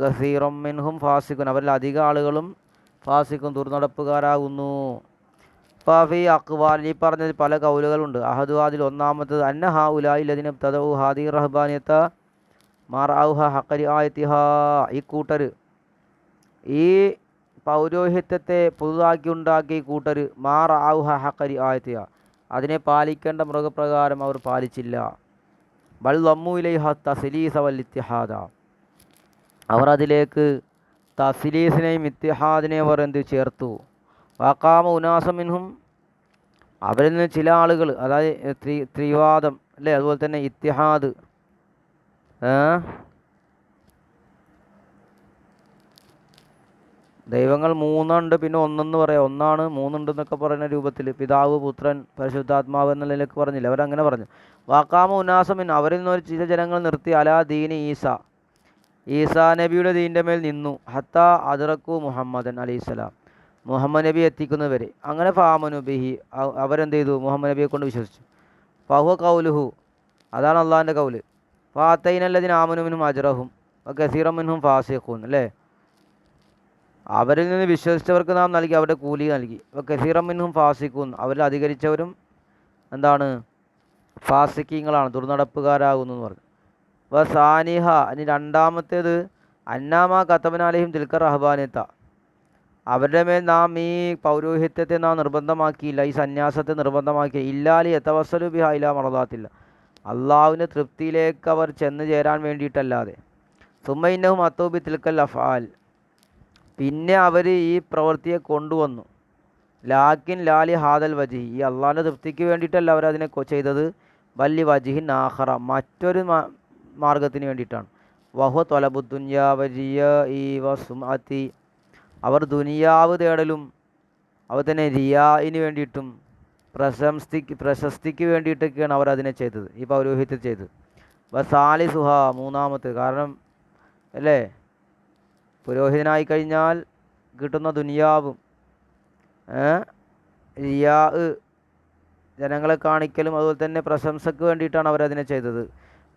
കസീറം മിൻഹും ഫാസിഖുൻ, അവരിൽ അധിക ആളുകളും ഫാസിഖുൻ ദുർനടപ്പുകാരാകുന്നു. ഫി അഖ്വാൽ, ഈ പറഞ്ഞതിൽ പല കൗലുകളുണ്ട്. അഹദു, അതിൽ ഒന്നാമത്തത്, അന്ന ഹാ ഉലായി ലദിന തദഉ ഹാദി റഹ്ബാനിയത്ത മാറൗഹ ഹഖരി ആയത്തിഹ, ഈ കൂട്ടർ, ഈ പൗരോഹിത്യത്തെ പുതുതാക്കി ഉണ്ടാക്കി കൂട്ടർ, മാറൗഹ ഹഖരി ആയത്തിഹ, അതിനെ പാലിക്കേണ്ട മൃഗപ്രകാരം അവർ പാലിച്ചില്ല. ബൽ ദമ്മു ഇലൈഹ തസ്ലീസ വൽ ഇത്തിഹാദ, അവർ അതിലേക്ക് തസ്ലീസിനെയും ഇത്തിഹാദിനെയും അവർ എന്ത് ചേർത്തു. വഖാമ ഉനാസ മിൻഹും, അവരിൽ നിന്ന് ചില ആളുകൾ, അതായത് ത്രിവാദം, അല്ലേ? അതുപോലെ തന്നെ ഇത്തിഹാദ്, ദൈവങ്ങൾ മൂന്നുണ്ട്, പിന്നെ ഒന്നെന്ന് പറയാം, ഒന്നാണ് മൂന്നുണ്ടെന്നൊക്കെ പറയുന്ന രൂപത്തിൽ പിതാവ്, പുത്രൻ, പരിശുദ്ധാത്മാവ് എന്ന നിലയ്ക്ക് പറഞ്ഞില്ല, അവരങ്ങനെ പറഞ്ഞു. വാക്കാമ ഉനാസമിൻ, അവരിൽ നിന്ന് ചില ജനങ്ങൾ നിർത്തി, അലാ ദീനി ഈസാ നബിയുടെ ദീൻ്റെ മേൽ നിന്നു. ഹത്ത അദ്റക്കു മുഹമ്മദൻ അലൈഹിസ്സലാം, മുഹമ്മദ് നബി എത്തിക്കുന്നവരെ. അങ്ങനെ ഫാമനു ബിഹി, അവരെന്ത് ചെയ്തു? മുഹമ്മദ് നബിയെ കൊണ്ട് വിശ്വസിച്ചു. ഫഹുവ കൗലുഹു, അതാണ് അള്ളാഹിൻ്റെ കൗല്. ഫാത്തൈനല്ലദീന ആമനു മിൻഹും അജ്റഹും വകസീറ മിൻഹും ഫാസിഖൂൻ, അല്ലേ? അവരിൽ നിന്ന് വിശ്വസിച്ചവർക്ക് നാം നൽകി, അവരുടെ കൂലി നൽകി. കസീറ മിൻഹും ഫാസിഖൂൻ, അവരിൽ അധികരിച്ചവരും എന്താണ്? ഫാസിഖീങ്ങളാണ്, ദുർനടപ്പുകാരാകുന്നു എന്ന് പറഞ്ഞു. സാനിഹ, ഇനി രണ്ടാമത്തേത്, അന്നാമ കത്തബന അലൈഹിം തിൽക്ക റഹ്ബാനിയത്ത, അവരുടെ മേൽ നാം ഈ പൗരോഹിത്യത്തെ നാം നിർബന്ധമാക്കിയില്ല, ഈ സന്യാസത്തെ നിർബന്ധമാക്കി. ഇല്ലാലി യതവസ്സലു ബിഹ ഇലാ മർദാത്തില്ല, അള്ളാഹുവിൻ്റെ തൃപ്തിയിലേക്ക് അവർ ചെന്ന് ചേരാൻ വേണ്ടിയിട്ടല്ലാതെ. സുമ്മ ഇന്നഹും അത്തൂ ബി തിൽക്കൽ അഫ്ആൽ, പിന്നെ അവർ ഈ പ്രവൃത്തിയെ കൊണ്ടുവന്നു. ലാക്കിൻ ലാലി ഹാദൽ വജി, ഈ അള്ളാഹിൻ്റെ തൃപ്തിക്ക് വേണ്ടിയിട്ടല്ല അവരതിനെ ചെയ്തത്. വല്ലി വജിഹിൻ ആഖറ, മറ്റൊരു മാർഗത്തിന് വേണ്ടിയിട്ടാണ്. വഹു തൊലബു ദുനിയാ വജിയ ഈ വസുമഅത്തി, അവർ ദുനിയാവ് തേടലും അവർ തന്നെ റിയാഇന് വേണ്ടിയിട്ടും പ്രശസ്തിക്ക് വേണ്ടിയിട്ടൊക്കെയാണ് അവർ അതിനെ ചെയ്തത്, ഈ പൗരോഹിത്യം ചെയ്തത്. സാലിസുഹ, മൂന്നാമത്തെ കാരണം, അല്ലേ? പുരോഹിതനായി കഴിഞ്ഞാൽ കിട്ടുന്ന ദുനിയാവും ജനങ്ങളെ കാണിക്കലും അതുപോലെ തന്നെ പ്രശംസയ്ക്ക് വേണ്ടിയിട്ടാണ് അവരതിനെ ചെയ്തത്.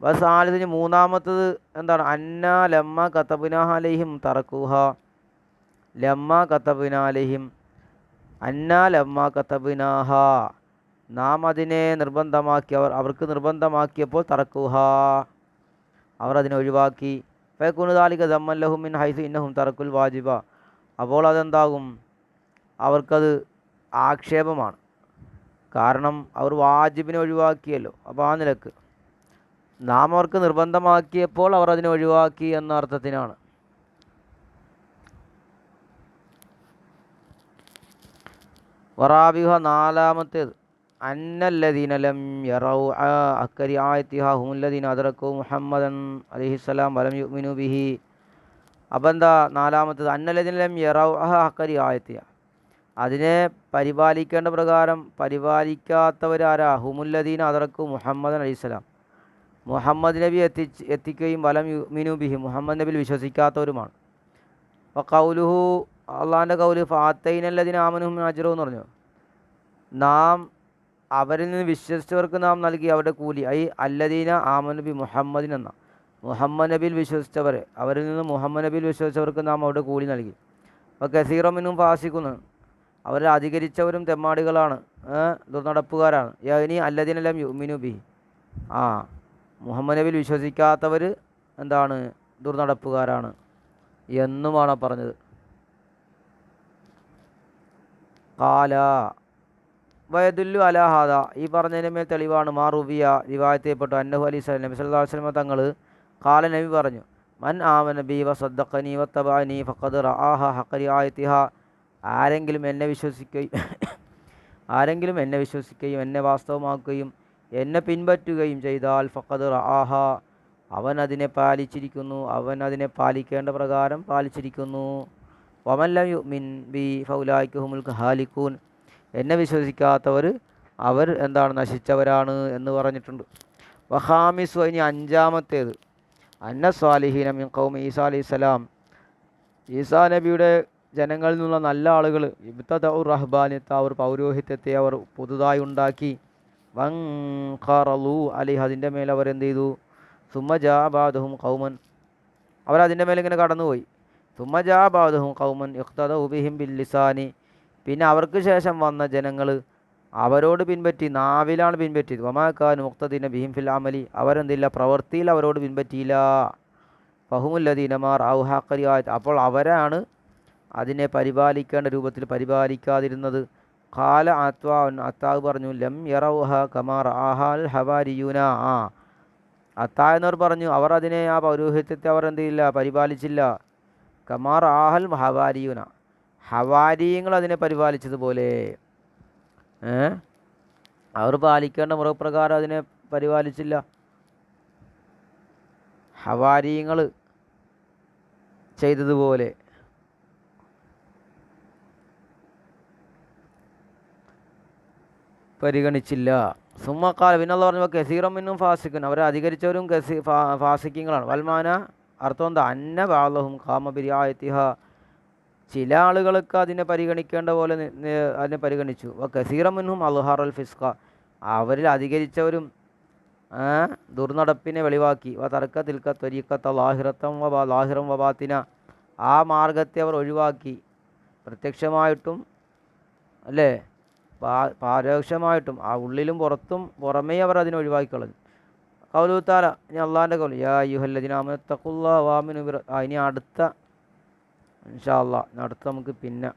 ബസ് ആലിന് മൂന്നാമത്തത് എന്താണ്? അന്ന ലമ്മ കത്തബിനാഹലഹിം തറക്കൂഹ. ലമ്മ കത്തബിനാലഹിം അന്ന ലമ്മ കത്തബിനാഹ, നാം അതിനെ നിർബന്ധമാക്കി, അവർക്ക് നിർബന്ധമാക്കിയപ്പോൾ തറക്കൂഹ, അവർ അതിനെ ഒഴിവാക്കി. ഫയക്കുനുദാലിക ദമ്മല്ലഹും മിൻ ഹൈസു ഇന്നഹും തറക്കുൽ വാജിബ, അപ്പോൾ അതെന്താകും? അവർക്കത് ആക്ഷേപമാണ്. കാരണം അവർ വാജിബിനെ ഒഴിവാക്കിയല്ലോ. അപ്പോൾ ആ നിലക്ക് നാം അവർക്ക് നിർബന്ധമാക്കിയപ്പോൾ അവർ അതിനെ ഒഴിവാക്കി എന്ന അർത്ഥത്തിനാണ്. വറാബിഹ നാലാമത്തേത് അന്നല്ലദീന ലം യറൗ അക്കരി ആയത്തിഹ ഹുമുല്ലദീന അദ്റകൂ മുഹമ്മദൻ അലൈഹിസ്സലാം വലം യുഅ്മിനു ബിഹി. അപ്പം എന്താ നാലാമത്തേത്? അന്നല്ലദീന ലം യറൗ അക്കരി ആയത്തിഹ, അതിനെ പരിപാലിക്കേണ്ട പ്രകാരം പരിപാലിക്കാത്തവരാരാ? ഹുമുല്ലദീന അദ്റകൂ മുഹമ്മദൻ അലൈഹിസ്സലാം, മുഹമ്മദ് നബി എത്തിക്കുകയും വലം യുഅ്മിനു ബിഹി, മുഹമ്മദ് നബിയിൽ വിശ്വസിക്കാത്തവരുമാണ്. വഖൗലുഹു, അള്ളാഹിൻ്റെ കൗല് ഫാത്തൈനല്ലദീന ആമനുഹും അജ്റഹു എന്ന് പറഞ്ഞു. നാം അവരിൽ നിന്ന് വിശ്വസിച്ചവർക്ക് നാം നൽകി അവരുടെ കൂലി. ഐ അല്ലദീന ആമനു ബി മുഹമ്മദിൻ എന്ന, മുഹമ്മദ് നബിയിൽ വിശ്വസിച്ചവരെ, അവരിൽ നിന്ന് മുഹമ്മദ് നബിയിൽ വിശ്വസിച്ചവർക്ക് നാം അവരുടെ കൂലി നൽകി. അപ്പോൾ കസീറമിനും ഫാസിക്കുന്നു, അവരെ അധികരിച്ചവരും തെമ്മാടികളാണ്, ദുർനടപ്പുകാരാണ്. യഅ്നി അല്ലദീന ലം യുഅ്മിനു ബിഹി, മുഹമ്മദ് നബിയിൽ വിശ്വസിക്കാത്തവർ എന്താണ്? ദുർനടപ്പുകാരാണ് എന്നുമാണ് പറഞ്ഞത്. കാല വയദുല്ലു അലാഹാദ, ഈ പറഞ്ഞതിന് മേൽ തെളിവാണ് മാറുവിയ റിവായത്തിൽപ്പെട്ടു അന്നഹു അലൈഹി സ്വലം നബി സല്ലല്ലാഹു അലൈഹി വസല്ലം തങ്ങൾ കാല നബി പറഞ്ഞു, മൻ ആമന ബി വസദ്ദഖനി വത്തബഅനി ഫഖദ് റആഹ ഹഖ റിആയതിഹ, ആരെങ്കിലും എന്നെ വിശ്വസിക്കുകയും എന്നെ വാസ്തവമാക്കുകയും എന്നെ പിൻപറ്റുകയും ചെയ്താൽ ഫഖദ് റആഹ, അവൻ അതിനെ പാലിച്ചിരിക്കുന്നു, അവൻ അതിനെ പാലിക്കേണ്ട പ്രകാരം പാലിച്ചിരിക്കുന്നു. വമൻ ലം യുഅ്മിൻ ബി ഫൗലായിക ഹുമുൽ ഹാലികൂൻ, എന്നെ വിശ്വസിക്കാത്തവർ അവർ എന്താണ്? നശിച്ചവരാണ് എന്ന് പറഞ്ഞിട്ടുണ്ട്. വഖാമിസ്, ഇനി അഞ്ചാമത്തേത് അന്ന സ്വാലിഹീന മിൻ ഖൗമി ഈസാ അലൈഹിസ്സലാം, ഈസാ നബിയുടെ ജനങ്ങളിൽ നിന്നുള്ള നല്ല ആളുകൾ ഇബ്തദഉ റഹ്ബാനിയത്ത, അവർ പൗരോഹിത്യത്തെ അവർ പുതുതായി ഉണ്ടാക്കി. വൻഖറലു അലൈഹി, അതിൻ്റെ മേൽ അവർ എന്ത് ചെയ്തു? സുമ്മ ജാ ബഅദഹും ഖൗമൻ, അവരതിൻ്റെ മേലെ ഇങ്ങനെ കടന്നുപോയി. സുമ്മ ജാ ബഅദഹും ഖൗമൻ ഇഖ്തദഉ ബിഹിം ബിൽ ലിസാനി, പിന്നെ അവർക്ക് ശേഷം വന്ന ജനങ്ങൾ അവരോട് പിൻപറ്റി, നാവിലാണ് പിൻപറ്റിയത്. വമാ കാനു മുഖ്തദീന ബിഹിം ഫിൽ അമലി, അവരെന്തില്ല? പ്രവൃത്തിയിൽ അവരോട് പിൻപറ്റിയില്ല. ഫഹുമുല്ലദീന മാർ ഔ ഹഖരി ആയത്, അപ്പോൾ അവരാണ് അതിനെ പരിപാലിക്കേണ്ട രൂപത്തിൽ പരിപാലിക്കാതിരുന്നത്. ഖാല അത്വാ, അത്താവ് പറഞ്ഞു, ലം യറൗഹ കമാ റആഹൽ ഹവാരിയൂന, അത്താ എന്നവർ പറഞ്ഞു, അവർ അതിനെ, ആ പൗരോഹിത്യത്തെ അവർ എന്തില്ല? പരിപാലിച്ചില്ല. കമാ റആഹൽ ഹവാരിയൂന, ഹവാരിയങ്ങൾ അതിനെ പരിപാലിച്ചതുപോലെ. അവർ പാലിക്കേണ്ട മുറപ്രകാരം അതിനെ പരിപാലിച്ചില്ല. ഹവാരിയങ്ങൾ ചെയ്തതുപോലെ. പരിഗണിച്ചില്ല. സുമ്മക്കാല, പിന്നുള്ള പറഞ്ഞു കസീറം മിന്നും ഫാസിഖുൻ, അവരെ അധികരിച്ചവരും ഫാസിഖ്യങ്ങളാണ്. വൽമാന, അർത്ഥം എന്താ? അന്ന ബഅദഹും ഖാമ ബിരിആയതിഹ, ചില ആളുകൾക്ക് അതിനെ പരിഗണിക്കേണ്ട പോലെ അതിനെ പരിഗണിച്ചു. കസീറം മിൻഹും അൽഹാറൽ ഫിസ്ഖ, അവരിൽ അധികരിച്ചവരും ദുർനടപ്പിനെ വെളിവാക്കി. തർക്ക തിൽക്ക ത്വരീക്കത്ത ലാഹിറം വബാത്തിന, ആ മാർഗത്തെ അവർ ഒഴിവാക്കി, പ്രത്യക്ഷമായിട്ടും അല്ലേ പരോക്ഷമായിട്ടും, ആ ഉള്ളിലും പുറമേ അവർ അതിനെ ഒഴിവാക്കിക്കളഞ്ഞു. ഖൗലുഹു തആല, ഇനി അള്ളാഹിൻ്റെ ഖൗൽ, യാ അയ്യുഹല്ലദീന ആമനു തഖുല്ലാഹ വആമിനു ഇനി അടുത്ത ഇൻഷാ അല്ലാഹ് അടുത്ത നമുക്ക് പിന്നെ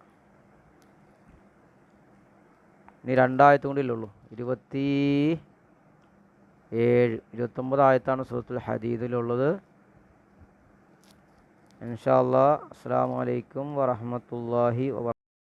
ഇനി 2 ആയത്ത് കൊണ്ടല്ലേ ഉള്ളൂ. 29 ആയത്താണ് സൂറത്തുൽ ഹദീദിലുള്ളത്. ഇൻഷാ അല്ലാഹ്. അസ്സലാമു അലൈക്കും വറഹ്മത്തുള്ളാഹി വബറകാതുഹു.